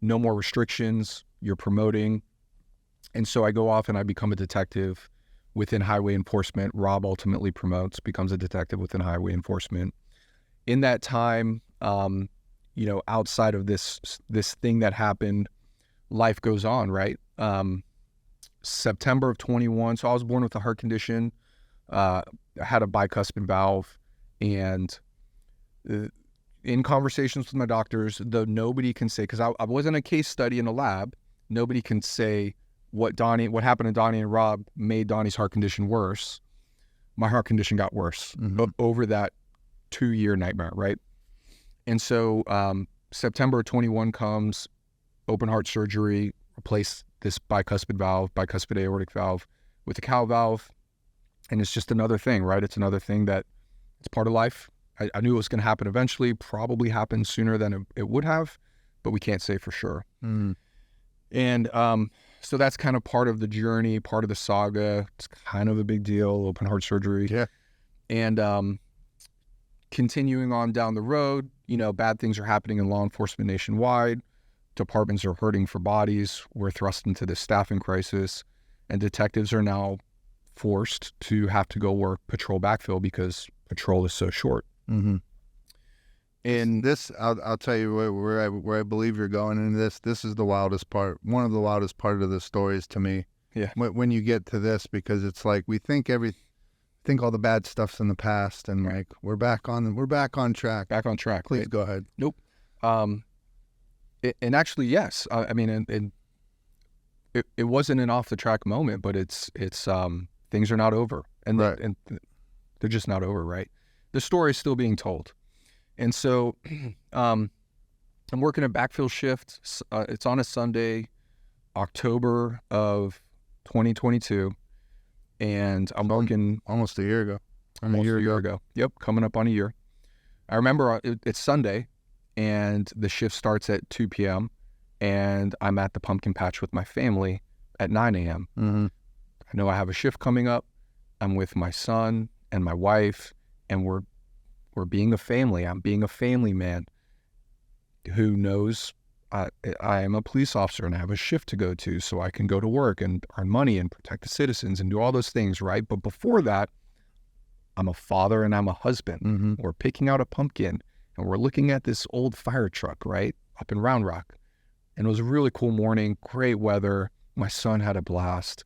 no more restrictions, you're promoting. And so I go off and I become a detective within highway enforcement. Rob ultimately promotes, becomes a detective within highway enforcement. In that time, outside of this thing that happened, life goes on, right? September of 21. So I was born with a heart condition. I had a bicuspid valve, and in conversations with my doctors, though nobody can say, because I wasn't a case study in a lab, nobody can say what happened to Donny and Rob made Donny's heart condition worse. My heart condition got worse over that 2-year nightmare, right? And so September of 21 comes, open heart surgery, replace this bicuspid aortic valve with a cow valve. And it's just another thing, right? It's another thing that it's part of life. I knew it was going to happen eventually, probably happen sooner than it would have, but we can't say for sure. And so that's kind of part of the journey, part of the saga. It's kind of a big deal, open heart surgery. Yeah. And continuing on down the road, bad things are happening in law enforcement nationwide. Departments are hurting for bodies. We're thrust into this staffing crisis, and detectives are now forced to have to go work patrol backfill because patrol is so short. And this, I'll tell you where I believe you're going into this. This is the wildest part. One of the wildest part of the stories to me. Yeah. When you get to this, because it's like we think all the bad stuff's in the past, and like we're back on track. Back on track. Please right? go ahead. Nope. And actually, yes. I mean, it wasn't an off the track moment, but it's things are not over, and Right. and they're just not over, right? The story is still being told, and so I'm working a backfill shift. It's on a Sunday, October of 2022, and I'm working Almost a year ago. almost a year ago. Yep, coming up on a year. I remember it's Sunday, and the shift starts at 2 p.m., and I'm at the pumpkin patch with my family at 9 a.m. Mm-hmm. I know I have a shift coming up. I'm with my son and my wife, and we're being a family. I'm being a family man who knows I am a police officer and I have a shift to go to, so I can go to work and earn money and protect the citizens and do all those things, right? But before that, I'm a father and I'm a husband. Mm-hmm. We're picking out a pumpkin, and we're looking at this old fire truck, right, up in Round Rock. And it was a really cool morning, great weather. My son had a blast.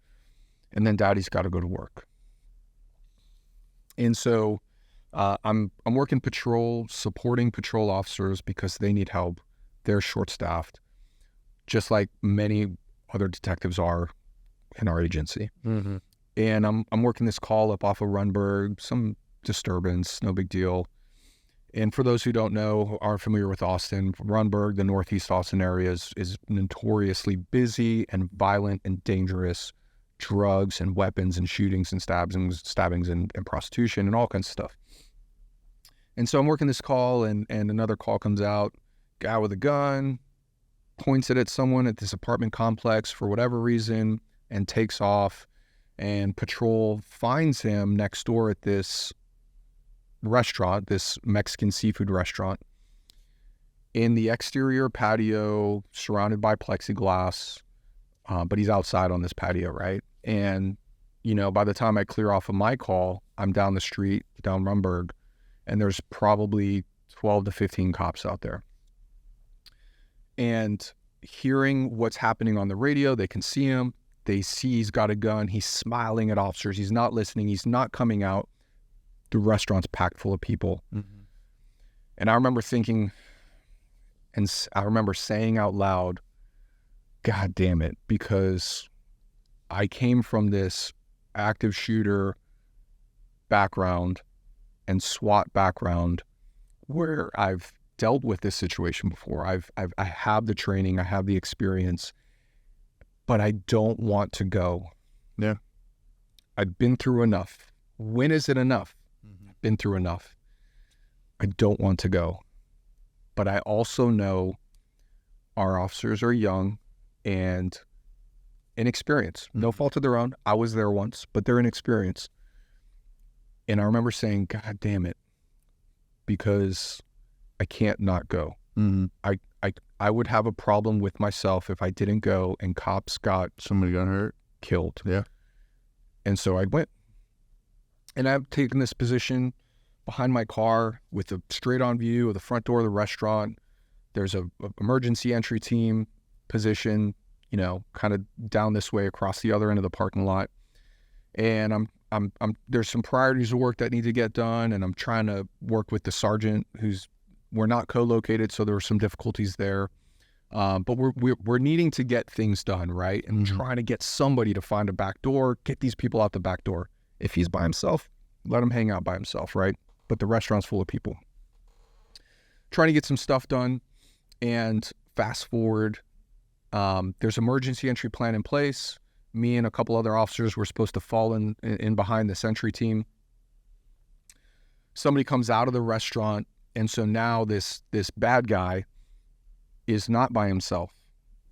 And then Daddy's got to go to work. And so I'm working patrol, supporting patrol officers because they need help. They're short-staffed, just like many other detectives are in our agency. Mm-hmm. And I'm working this call up off of Runberg, some disturbance, no big deal. And for those who don't know, who aren't familiar with Austin, Runberg, the Northeast Austin area is notoriously busy and violent and dangerous. Drugs and weapons and shootings and stabbings and prostitution and all kinds of stuff. And so I'm working this call, and another call comes out, guy with a gun, points it at someone at this apartment complex for whatever reason, and takes off. And patrol finds him next door at this restaurant, this Mexican seafood restaurant, in the exterior patio, surrounded by plexiglass, but he's outside on this patio, right? And, you know, by the time I clear off of my call, I'm down the street, down Runberg, and there's probably 12 to 15 cops out there. And hearing what's happening on the radio, they can see him. They see he's got a gun. He's smiling at officers. He's not listening. He's not coming out. The restaurant's packed full of people. Mm-hmm. And I remember thinking, and I remember saying out loud, God damn it, because I came from this active shooter background and SWAT background where I've dealt with this situation before. I have the training, I have the experience, but I don't want to go. Yeah. I've been through enough. When is it enough? Mm-hmm. Been through enough. I don't want to go. But I also know our officers are young and inexperienced. No fault of their own. I was there once, but they're inexperienced. And I remember saying, God damn it, because I can't not go. Mm-hmm. I would have a problem with myself if I didn't go and cops got Somebody got hurt. killed. Yeah. And so I went. And I've taken this position behind my car with a straight on view of the front door of the restaurant. There's a emergency entry team position, you know, kind of down this way across the other end of the parking lot. And I'm there's some priorities of work that need to get done, and I'm trying to work with the sergeant we're not co-located, so there were some difficulties there. But we're needing to get things done, right? And Mm-hmm. trying to get somebody to find a back door, get these people out the back door. If he's by himself, let him hang out by himself, right? But the restaurant's full of people. Trying to get some stuff done, and fast forward, there's emergency entry plan in place. Me and a couple other officers were supposed to fall in behind this entry team. Somebody comes out of the restaurant, and so now this bad guy is not by himself.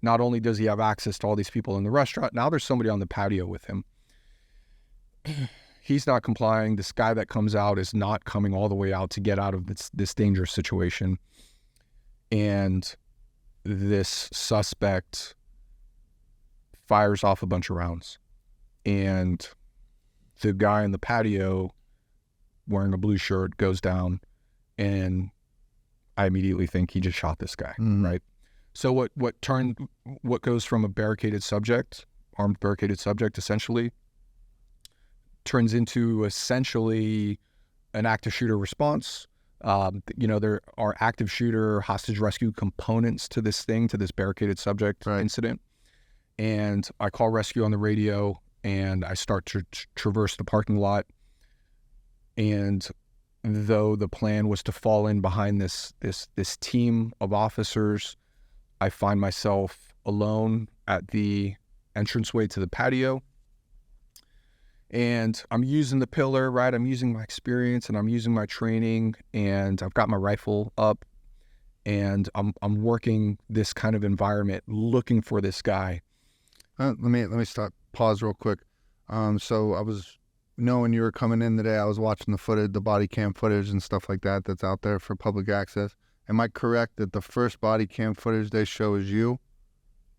Not only does he have access to all these people in the restaurant, now there's somebody on the patio with him. He's not complying. This guy that comes out is not coming all the way out to get out of this dangerous situation. And this suspect fires off a bunch of rounds. And the guy in the patio wearing a blue shirt goes down, and I immediately think he just shot this guy, Mm-hmm. right? So what goes from a barricaded subject, armed barricaded subject essentially, turns into essentially an active shooter response. There are active shooter hostage rescue components to this barricaded subject Right. incident. And I call rescue on the radio, and I start to traverse the parking lot. And though the plan was to fall in behind this team of officers, I find myself alone at the entranceway to the patio. And I'm using the pillar, right? I'm using my experience and I'm using my training, and I've got my rifle up, and I'm working this kind of environment looking for this guy. Let me pause real quick. So I was knowing you were coming in today. I was watching the footage, the body cam footage and stuff like that that's out there for public access. Am I correct that the first body cam footage they show is you,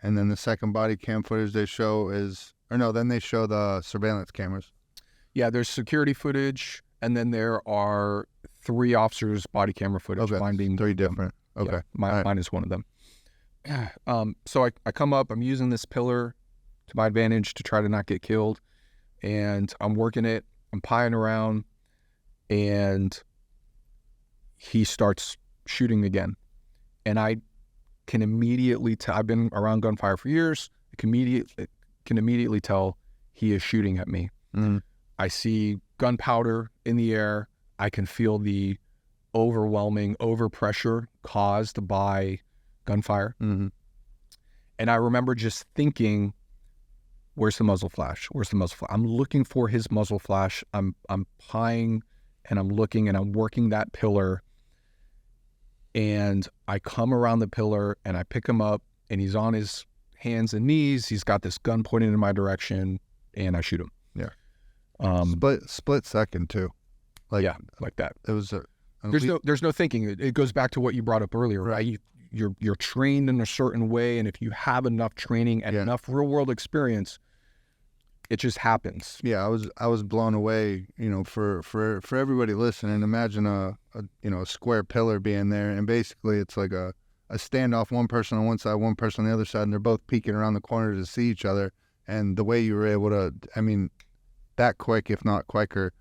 and then the second body cam footage they show is, or no, then they show the surveillance cameras? Yeah, there's security footage, and then there are 3 officers' body camera footage. Okay, Mine being 3 different. Okay, yeah, mine is one of them. So I come up, I'm using this pillar to my advantage to try to not get killed, and I'm working it, I'm pieing around, and he starts shooting again. And I can immediately tell, I've been around gunfire for years, I can immediately tell he is shooting at me. Mm-hmm. I see gunpowder in the air. I can feel the overwhelming overpressure caused by gunfire. Mm-hmm. And I remember just thinking, where's the muzzle flash? Where's the muzzle flash? I'm looking for his muzzle flash. I'm pieing and I'm looking and I'm working that pillar. And I come around the pillar and I pick him up, and he's on his hands and knees. He's got this gun pointed in my direction, and I shoot him. Yeah. Split second too. Like, yeah, like that. It was there's no thinking. It goes back to what you brought up earlier, right? You're trained in a certain way, and if you have enough training and enough real world experience, it just happens. Yeah, I was blown away. You know, for everybody listening, imagine a square pillar being there, and basically it's like a standoff. One person on one side, one person on the other side, and they're both peeking around the corner to see each other. And the way you were able to, I mean, that quick, if not quicker,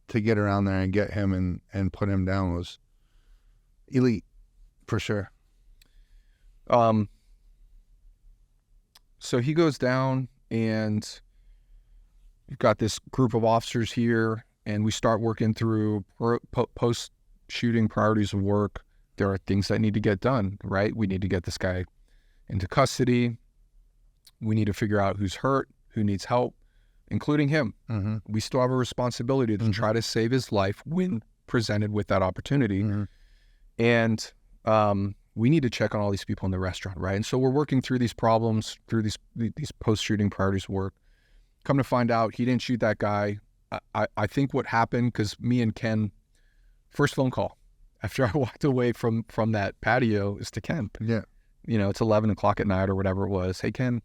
to get around there and get him and put him down was elite, for sure. So he goes down, and you've got this group of officers here, and we start working through post-shooting priorities of work. There are things that need to get done, right? We need to get this guy into custody. We need to figure out who's hurt, who needs help, including him. Mm-hmm. We still have a responsibility to try to save his life when presented with that opportunity. Mm-hmm. And we need to check on all these people in the restaurant, right? And so we're working through these problems, through these post-shooting priorities work. Come to find out, he didn't shoot that guy. I think what happened, because me and Ken, first phone call after I walked away from that patio is to Ken. Yeah. You know, it's 11 o'clock at night or whatever it was. Hey, Ken,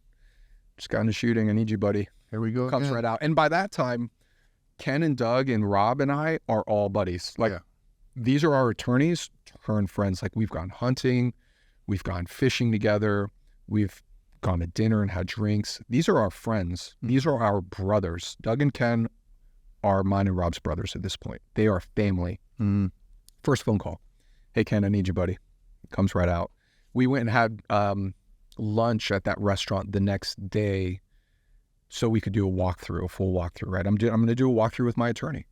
just got into shooting. I need you, buddy. Here we go. Comes right out. And by that time, Ken and Doug and Rob and I are all buddies. Like, these are our attorneys turned friends. Like, we've gone hunting, we've gone fishing together, we've gone to dinner and had drinks. These are our friends. These are our brothers. Doug and Ken are mine and Rob's brothers at this point. They are family. Mm-hmm. First phone call. Hey, Ken, I need you, buddy. Comes right out. We went and had lunch at that restaurant the next day so we could do a full walkthrough, right? I'm going to do a walkthrough with my attorney.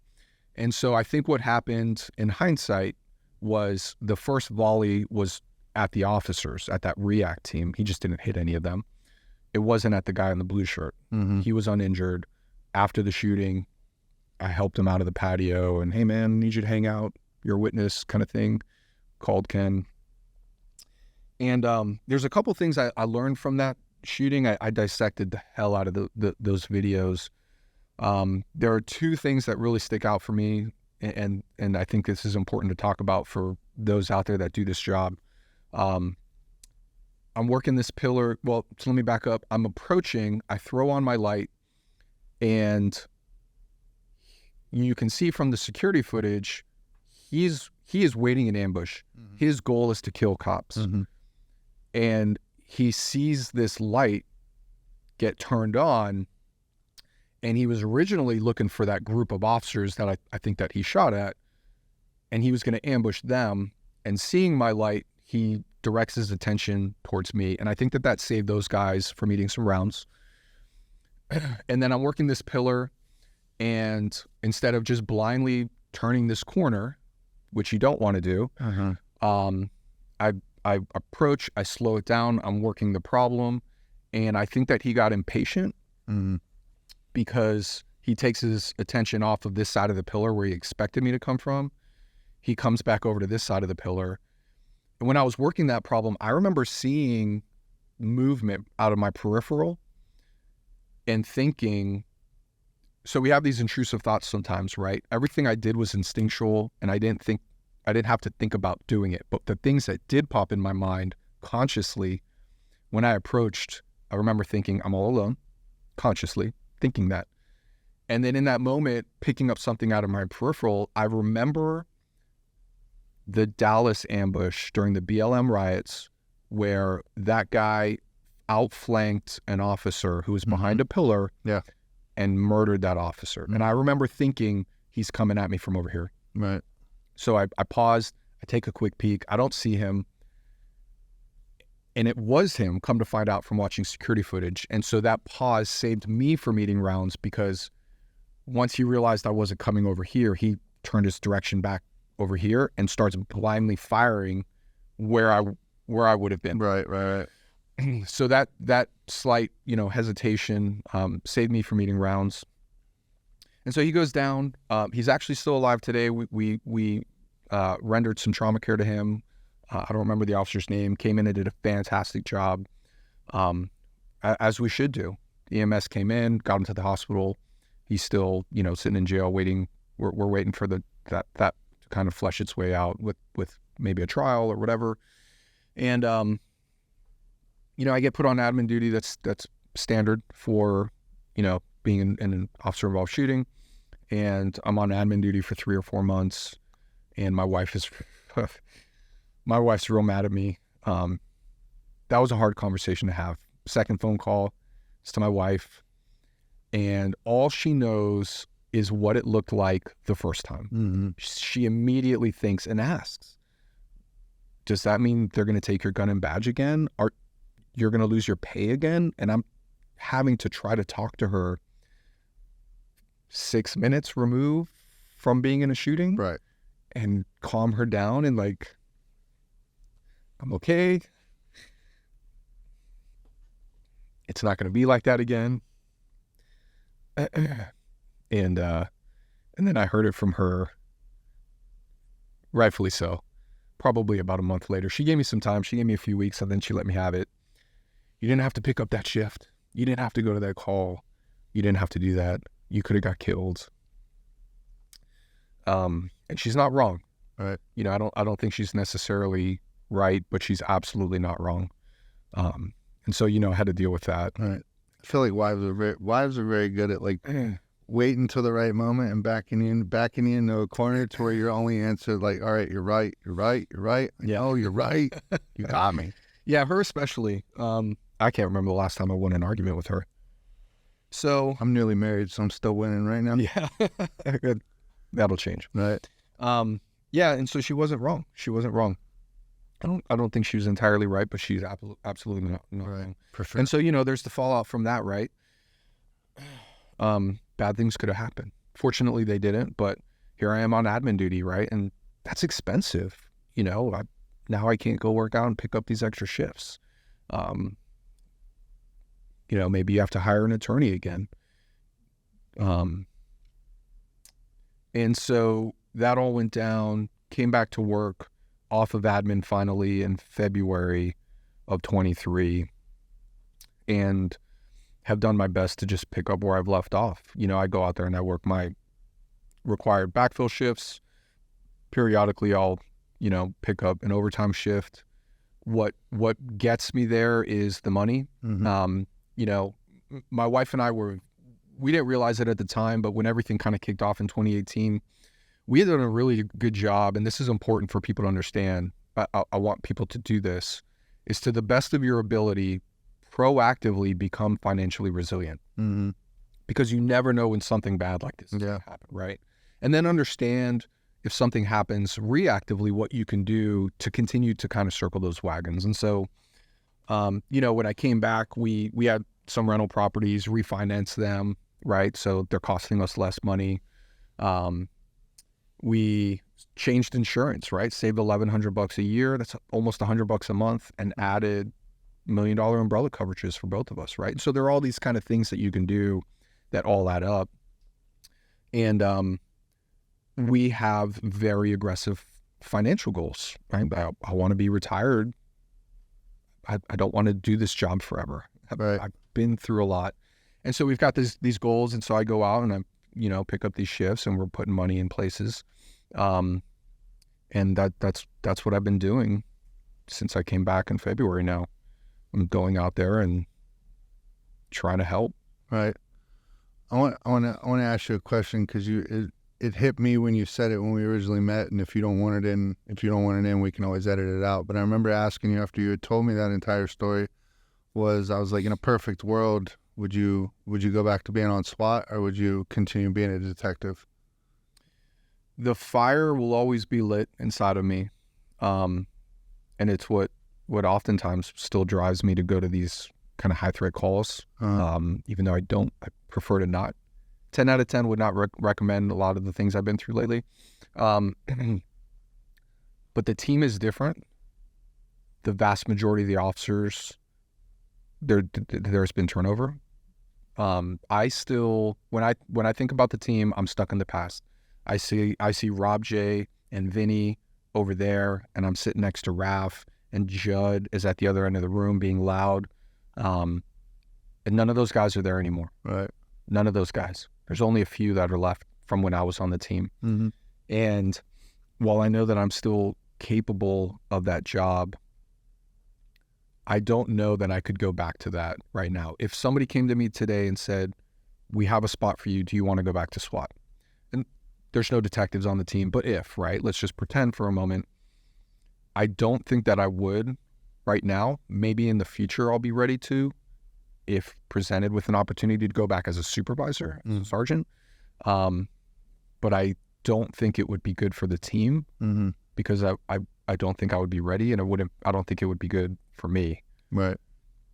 And so I think what happened in hindsight was the first volley was at the officers, at that react team. He just didn't hit any of them. It wasn't at the guy in the blue shirt. Mm-hmm. He was uninjured. After the shooting, I helped him out of the patio and, hey, man, I need you to hang out. You're a witness kind of thing. Called Ken. And there's a couple things I learned from that shooting. I dissected the hell out of those videos. There are 2 things that really stick out for me, and I think this is important to talk about for those out there that do this job. I'm working this pillar. Well, so let me back up. I'm approaching. I throw on my light, and you can see from the security footage, he is waiting in ambush. Mm-hmm. His goal is to kill cops. Mm-hmm. And he sees this light get turned on, and he was originally looking for that group of officers that I think that he shot at, and he was going to ambush them. And seeing my light, he directs his attention towards me, and I think that saved those guys from eating some rounds. And then I'm working this pillar, and instead of just blindly turning this corner, which you don't want to do, I approach, I slow it down, I'm working the problem, and I think that he got impatient because he takes his attention off of this side of the pillar where he expected me to come from. He comes back over to this side of the pillar. And when I was working that problem, I remember seeing movement out of my peripheral and thinking, so we have these intrusive thoughts sometimes, right? Everything I did was instinctual, and I didn't have to think about doing it. But the things that did pop in my mind consciously, when I approached, I remember thinking, I'm all alone, consciously thinking that. And then in that moment, picking up something out of my peripheral, I remember the Dallas ambush during the BLM riots, where that guy outflanked an officer who was behind a pillar and murdered that officer. And I remember thinking, he's coming at me from over here. Right. So I paused, I take a quick peek, I don't see him. And it was him, come to find out from watching security footage. And so that pause saved me from eating rounds, because once he realized I wasn't coming over here, he turned his direction back over here and starts blindly firing where I would have been. Right. So that slight, hesitation saved me from eating rounds. And so he goes down. He's actually still alive today. We rendered some trauma care to him. I don't remember the officer's name. Came in and did a fantastic job, as we should do. EMS came in, got him to the hospital. He's still, sitting in jail waiting. We're waiting for that to kind of flesh its way out with maybe a trial or whatever. And I get put on admin duty. That's standard for, being in an officer involved shooting. And I'm on admin duty for 3 or 4 months. And my wife's real mad at me. That was a hard conversation to have. Second phone call is to my wife. And all she knows is what it looked like the first time. She immediately thinks and asks, does that mean they're going to take your gun and badge again? Or you're going to lose your pay again? And I'm having to try to talk to her 6 minutes removed from being in a shooting. Right. And calm her down and I'm okay. It's not going to be like that again. And then I heard it from her, rightfully so, probably about a month later. She gave me some time. She gave me a few weeks, and then she let me have it. You didn't have to pick up that shift. You didn't have to go to that call. You didn't have to do that. You could have got killed. And she's not wrong. Right. I don't think she's necessarily right, but she's absolutely not wrong. And so, I had to deal with that. Right. I feel like wives are very good at waiting till the right moment and backing you into a corner to where your only answer all right, you're right. Yeah. Oh, you're right. You got me. Yeah, her especially. I can't remember the last time I won an argument with her. So I'm newly married, so I'm still winning right now. Yeah. Good. That'll change. Right. Yeah, and so she wasn't wrong. I don't think she was entirely right, but she's absolutely not Right. wrong. For sure. And so, there's the fallout from that, right? Bad things could have happened. Fortunately, they didn't, but here I am on admin duty, right? And that's expensive. Now I can't go work out and pick up these extra shifts. Maybe you have to hire an attorney again. And so that all went down, came back to work, off of admin finally in February of 23, and have done my best to just pick up where I've left off. I go out there and I work my required backfill shifts. Periodically I'll, pick up an overtime shift. What gets me there is the money. My wife and I we didn't realize it at the time, but when everything kind of kicked off in 2018, we had done a really good job, and this is important for people to understand. I want people to do this, is to the best of your ability, proactively become financially resilient. Because you never know when something bad like this is going to happen, right? And then understand, if something happens reactively, what you can do to continue to kind of circle those wagons. And so, when I came back, we had some rental properties, refinance them, right? So they're costing us less money. We changed insurance, right? Saved $1,100 a year. That's almost $100 a month, and added $1 million umbrella coverages for both of us, right? So there are all these kind of things that you can do that all add up. And we have very aggressive financial goals, right? I want to be retired. I don't want to do this job forever. Right. I've been through a lot. And so we've got these goals. And so I go out and I, pick up these shifts, and we're putting money in places. And that's what I've been doing since I came back in February now. I'm going out there and trying to help. Right. I want to ask you a question, because it hit me when you said it when we originally met. And if you don't want it in, we can always edit it out. But I remember asking you after you had told me that entire story, I was like, in a perfect world, would you go back to being on SWAT, or would you continue being a detective? The fire will always be lit inside of me. And it's what oftentimes still drives me to go to these kind of high threat calls. Even though I prefer to not. 10 out of 10 would not recommend a lot of the things I've been through lately. But the team is different. The vast majority of the officers, there's been turnover. I still, when I think about the team, I'm stuck in the past. I see Rob J and Vinny over there, and I'm sitting next to Raf, and Judd is at the other end of the room being loud. And none of those guys are there anymore. Right. None of those guys. There's only a few that are left from when I was on the team. Mm-hmm. And while I know that I'm still capable of that job, I don't know that I could go back to that right now. If somebody came to me today and said, we have a spot for you, do you want to go back to SWAT? And there's no detectives on the team, but right? Let's just pretend for a moment. I don't think that I would right now. Maybe in the future I'll be ready to, if presented with an opportunity to go back as a supervisor, as a sergeant. But I don't think it would be good for the team, because I don't think I would be ready, and I don't think it would be good for me. Right.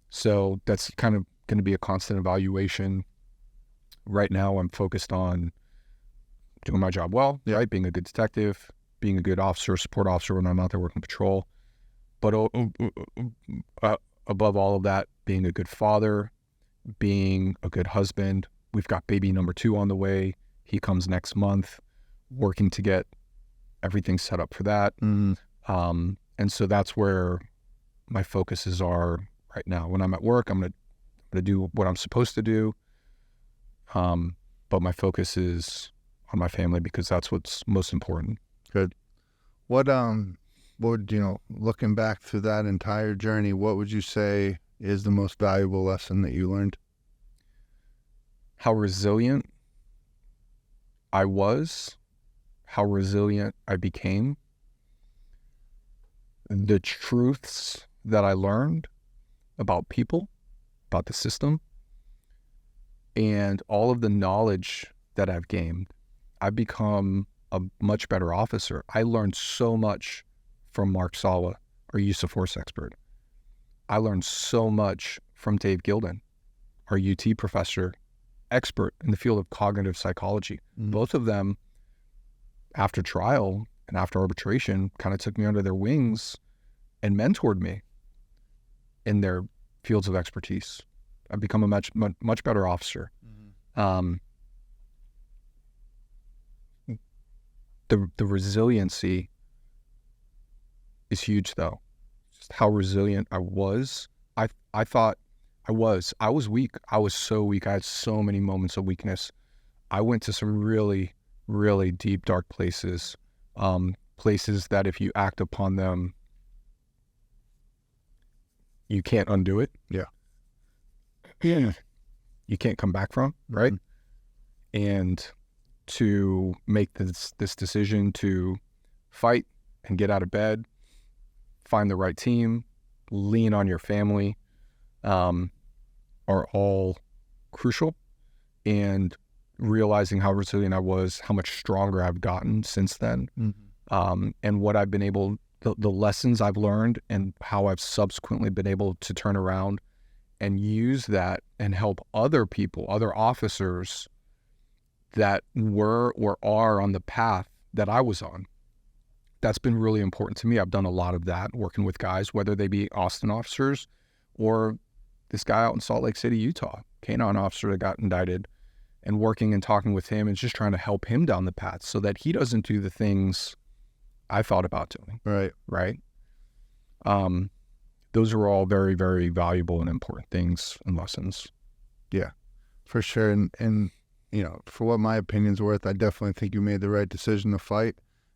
So that's kind of going to be a constant evaluation. Right now I'm focused on doing my job well, right? Being a good detective, being a good officer, support officer when I'm out there working patrol. But above all of that, being a good father, being a good husband. We've got baby number 2 on the way. He comes next month, working to get everything set up for that. And so that's where my focuses are right now. When I'm at work, I'm gonna do what I'm supposed to do. But my focus is on my family, because that's what's most important. Good. What would, looking back through that entire journey, what would you say is the most valuable lesson that you learned? How resilient I was, how resilient I became, the truths that I learned about people, about the system, and all of the knowledge that I've gained. I've become a much better officer. I learned so much from Mark Sawa, our use of force expert. I learned so much from Dave Gilden, our UT professor, expert in the field of cognitive psychology. Both of them, after trial and after arbitration, kind of took me under their wings and mentored me in their fields of expertise. I've become a much better officer. The resiliency is huge, though. Just how resilient I was. I thought I was weak. I was so weak. I had so many moments of weakness. I went to some really, really deep, dark places, places that if you act upon them, you can't undo it. Yeah. You can't come back from, right? And to make this decision to fight and get out of bed, find the right team, lean on your family, are all crucial. And realizing how resilient I was, how much stronger I've gotten since then, and what I've been able, the lessons I've learned, and how I've subsequently been able to turn around and use that and help other people, other officers that were or are on the path that I was on. That's been really important to me. I've done a lot of that, working with guys, whether they be Austin officers or this guy out in Salt Lake City, Utah, canine officer that got indicted, and working and talking with him and just trying to help him down the path so that he doesn't do the things I thought about doing. Right. Those are all very, very valuable and important things and lessons. Yeah, for sure. And you know, for what my opinion's worth, I definitely think you made the right decision to fight.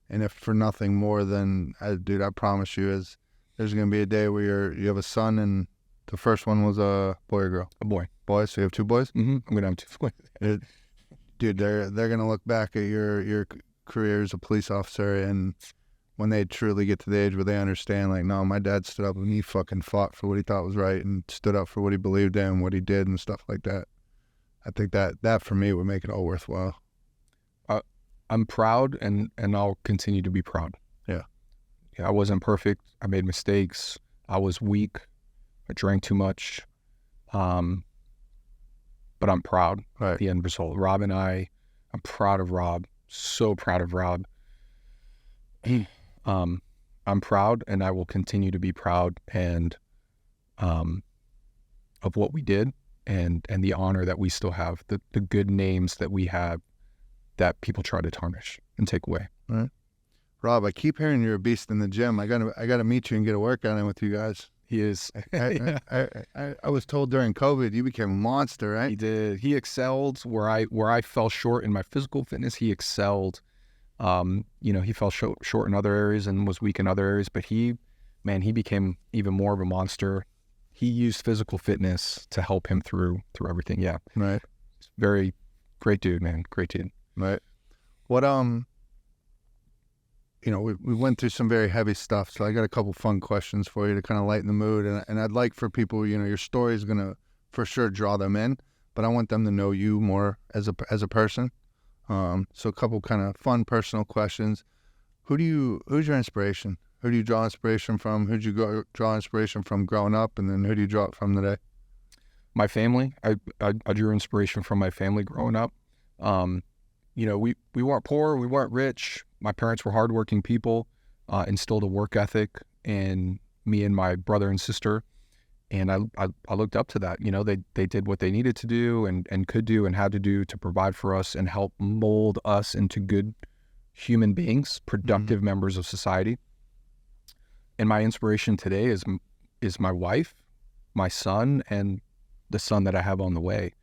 And if for nothing more than, dude, I promise you, there's going to be a day where you have a son, and the first one was a boy or girl? A boy. Boy, so you have 2 boys? Mm-hmm. I'm going to have 2 boys. Dude, they're going to look back at your career as a police officer, and when they truly get to the age where they understand, like, no, my dad stood up and he fucking fought for what he thought was right and stood up for what he believed in, what he did and stuff like that. I think that for me would make it all worthwhile. I'm proud, and I'll continue to be proud. Yeah, I wasn't perfect. I made mistakes. I was weak. I drank too much. But I'm proud of the end result. Rob and I'm proud of Rob. So proud of Rob. I'm proud, and I will continue to be proud and of what we did and the honor that we still have, the good names that we have that people try to tarnish and take away. Right. Rob, I keep hearing you're a beast in the gym. I gotta meet you and get a workout in with you guys. He is. I was told during COVID you became a monster, right? He did. He excelled where I fell short in my physical fitness. He excelled. He fell short in other areas and was weak in other areas, but he became even more of a monster. He used physical fitness to help him through everything. Yeah. Right. Very great dude, man. Great dude. Right. What, we went through some very heavy stuff, so I got a couple fun questions for you to kind of lighten the mood. And I'd like for people, your story is going to for sure draw them in, but I want them to know you more as a person. So a couple kind of fun personal questions. Who's your inspiration? Who do you draw inspiration from? Who'd you draw inspiration from growing up? And then who do you draw it from today? My family. I drew inspiration from my family growing up. We weren't poor, we weren't rich. My parents were hardworking people, instilled a work ethic in me and my brother and sister. And I looked up to that. They did what they needed to do and could do and had to do to provide for us and help mold us into good human beings, productive members of society. And my inspiration today is my wife, my son, and the son that I have on the way.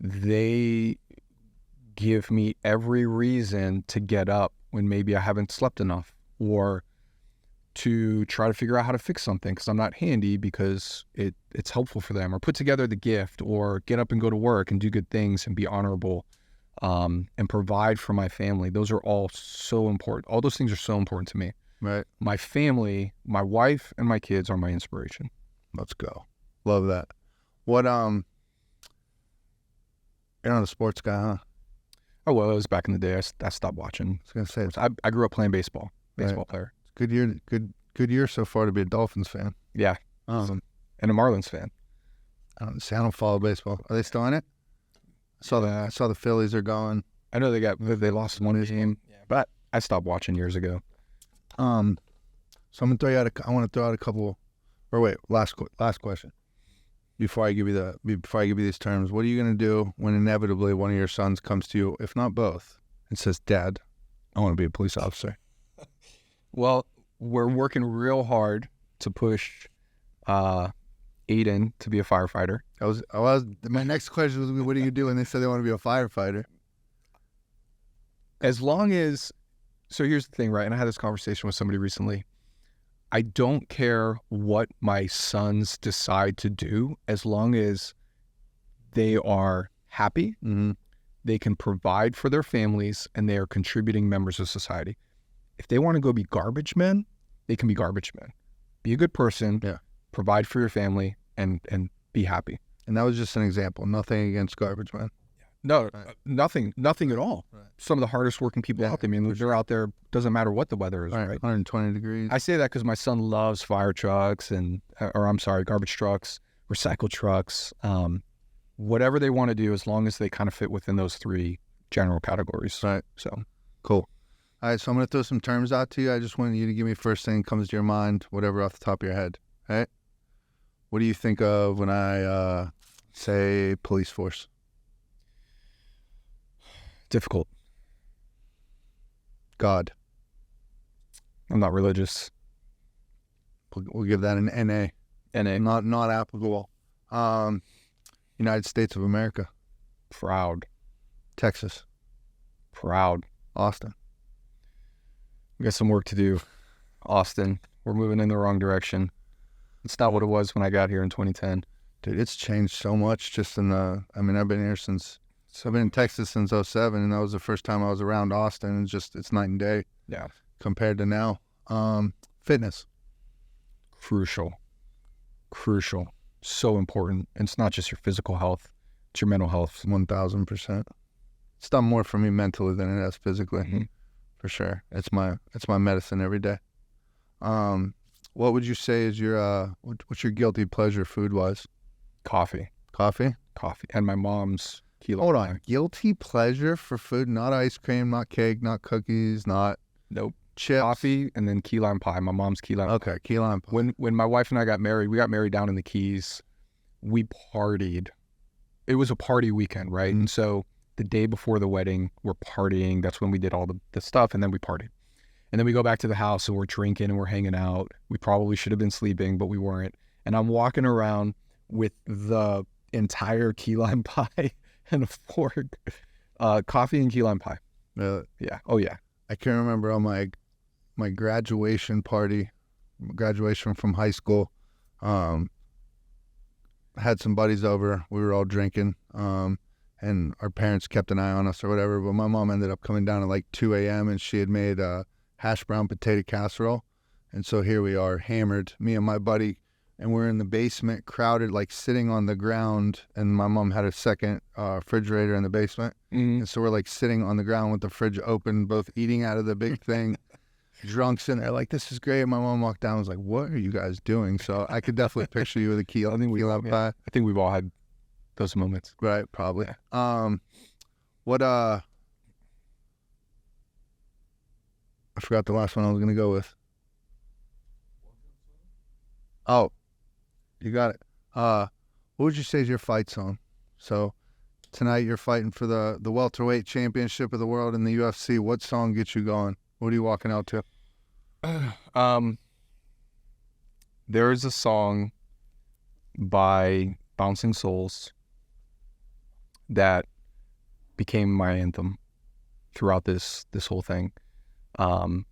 They give me every reason to get up when maybe I haven't slept enough, or to try to figure out how to fix something because I'm not handy, because it's helpful for them, or put together the gift, or get up and go to work and do good things and be honorable, and provide for my family. Those are all so important. All those things are so important to me. Right. My family, my wife, and my kids are my inspiration. Let's go. Love that. What, you're not a sports guy, huh? Oh, well, it was back in the day. I stopped watching. I was going to say. I grew up playing baseball player. Good year so far to be a Dolphins fan. Yeah. And a Marlins fan. I don't follow baseball. Are they still in it? I saw the Phillies are going. I know they lost one game, but I stopped watching years ago. So I'm gonna throw you out. I want to throw out a couple. Or wait, last question. Before I give you these terms, what are you gonna do when inevitably one of your sons comes to you, if not both, and says, "Dad, I want to be a police officer"? Well, we're working real hard to push Aiden to be a firefighter. My next question was, what do you do when they say they want to be a firefighter? So here's the thing, right? And I had this conversation with somebody recently. I don't care what my sons decide to do, as long as they are happy, they can provide for their families, and they are contributing members of society. If they want to go be garbage men, they can be garbage men. Be a good person, provide for your family, and be happy. And that was just an example. Nothing against garbage men. No, nothing at all. Right. Some of the hardest working people out there. I mean, they're out there, doesn't matter what the weather is, right? 120 degrees. I say that because my son loves fire trucks garbage trucks, recycle trucks, whatever they want to do, as long as they kind of fit within those three general categories. Right. So Cool. All right, so I'm going to throw some terms out to you. I just want you to give me first thing that comes to your mind, whatever off the top of your head. All right? What do you think of when I say police force? difficult. God. I'm not religious. We'll give that an NA. NA. Not applicable. United States of America. Proud. Texas. Proud. Austin. We got some work to do. Austin. We're moving in the wrong direction. It's not what it was when I got here in 2010. Dude, it's changed so much just in the, I mean, I've been here since, so I've been in Texas since 07, and that was the first time I was around Austin, and it's night and day. Yeah. Compared to now. Fitness. Crucial. So important. And it's not just your physical health, it's your mental health. 1000%. It's done more for me mentally than it has physically, for sure. It's my medicine every day. What would you say is your what's your guilty pleasure food wise? Coffee. Coffee. And my mom's key lime Hold pie. on, guilty pleasure for food? Not ice cream, not cake, not cookies, not Nope. chips. Coffee and then key lime pie. My mom's key lime pie. Okay, key lime pie. When my wife and I got married, we got married down in the Keys. We partied. It was a party weekend, right? And so the day before the wedding, we're partying. That's when we did all the stuff, and then we partied. And then we go back to the house and we're drinking and we're hanging out. We probably should have been sleeping, but we weren't. And I'm walking around with the entire key lime pie and a fork. Coffee and key lime pie. Yeah. Oh, yeah. I can remember on my graduation party, graduation from high school, had some buddies over. We were all drinking, and our parents kept an eye on us or whatever. But my mom ended up coming down at like 2 a.m. and she had made hash brown potato casserole. And so here we are, hammered, me and my buddy, and we're in the basement, crowded, like sitting on the ground. And my mom had a second refrigerator in the basement. And so we're like sitting on the ground with the fridge open, both eating out of the big thing. Drunks in there, like, this is great. My mom walked down and was like, what are you guys doing? So I could definitely picture you with a key lime pie. I think we've all had those moments. Right, probably. Yeah. I forgot the last one I was going to go with. Oh, you got it. What would you say is your fight song? So tonight you're fighting for the welterweight championship of the world in the UFC. What song gets you going? What are you walking out to? There is a song by Bouncing Souls that became my anthem throughout this whole thing. And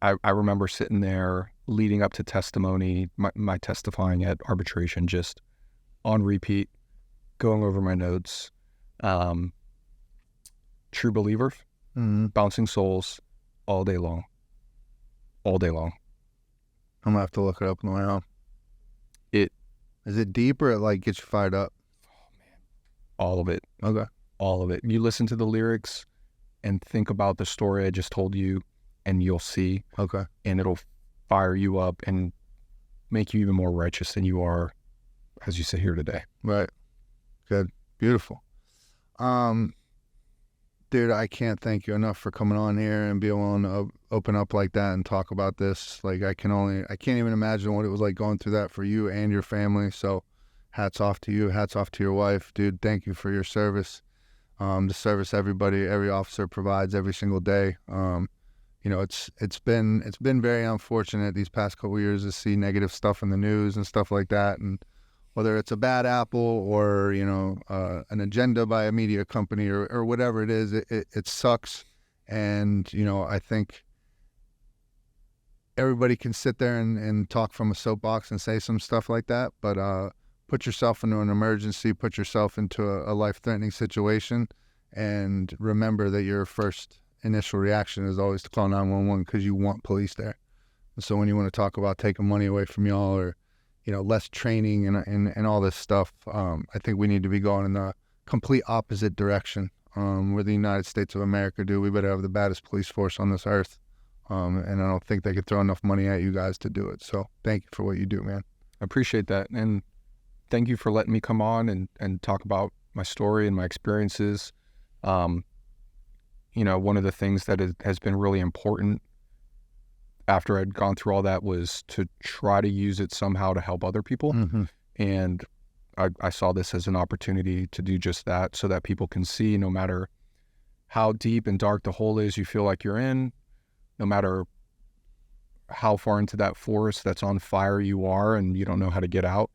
I remember sitting there leading up to testimony, my testifying at arbitration, just on repeat, going over my notes. True Believer, Bouncing Souls, all day long. I'm gonna have to look it up on my own. Is it deep or it like gets you fired up? Oh man, all of it. Okay. All of it. You listen to the lyrics and think about the story I just told you, and you'll see. Okay. And it'll fire you up and make you even more righteous than you are as you sit here today. Right. Good. Beautiful. Dude, I can't thank you enough for coming on here and being willing to open up like that and talk about this. Like, I can't even imagine what it was like going through that for you and your family. So hats off to you. Hats off to your wife. Dude, thank you for your service. The service every officer provides every single day. It's been very unfortunate these past couple of years to see negative stuff in the news and stuff like that. And whether it's a bad apple or, an agenda by a media company or whatever it is, it sucks. And, I think everybody can sit there and talk from a soapbox and say some stuff like that. But put yourself into an emergency, put yourself into a life-threatening situation, and remember that your first initial reaction is always to call 911 because you want police there. And so when you want to talk about taking money away from y'all or less training and all this stuff, I think we need to be going in the complete opposite direction. Where the United States of America do, we better have the baddest police force on this earth. And I don't think they could throw enough money at you guys to do it. So thank you for what you do, man. I appreciate that. And thank you for letting me come on and talk about my story and my experiences. You know, one of the things that has been really important after I'd gone through all that was to try to use it somehow to help other people. Mm-hmm. And I saw this as an opportunity to do just that, so that people can see, no matter how deep and dark the hole is you feel like you're in, no matter how far into that forest that's on fire you are and you don't know how to get out,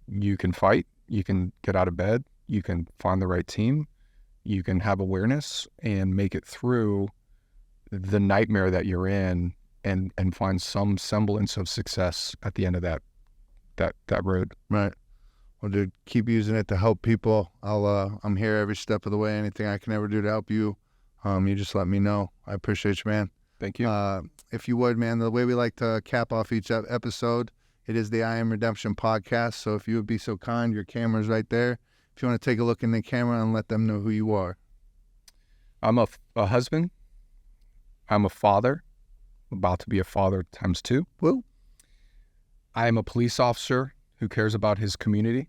you can fight, you can get out of bed, you can find the right team, you can have awareness and make it through the nightmare that you're in and find some semblance of success at the end of that road. Right. Well, dude, keep using it to help people. I'm here every step of the way. Anything I can ever do to help you, you just let me know. I appreciate you, man. Thank you. If you would, man, the way we like to cap off each episode, it is the I Am Redemption podcast. So if you would be so kind, your camera's right there. If you want to take a look in the camera and let them know who you are. I'm a husband. I'm a father. I'm about to be a father times 2. Woo. I am a police officer who cares about his community.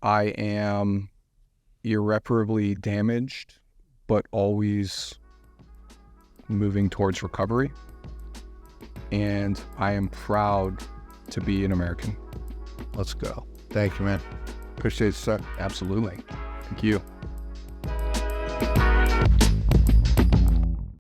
I am irreparably damaged, but always moving towards recovery. And I am proud to be an American. Let's go. Thank you, man. Appreciate it, sir. Absolutely. Thank you.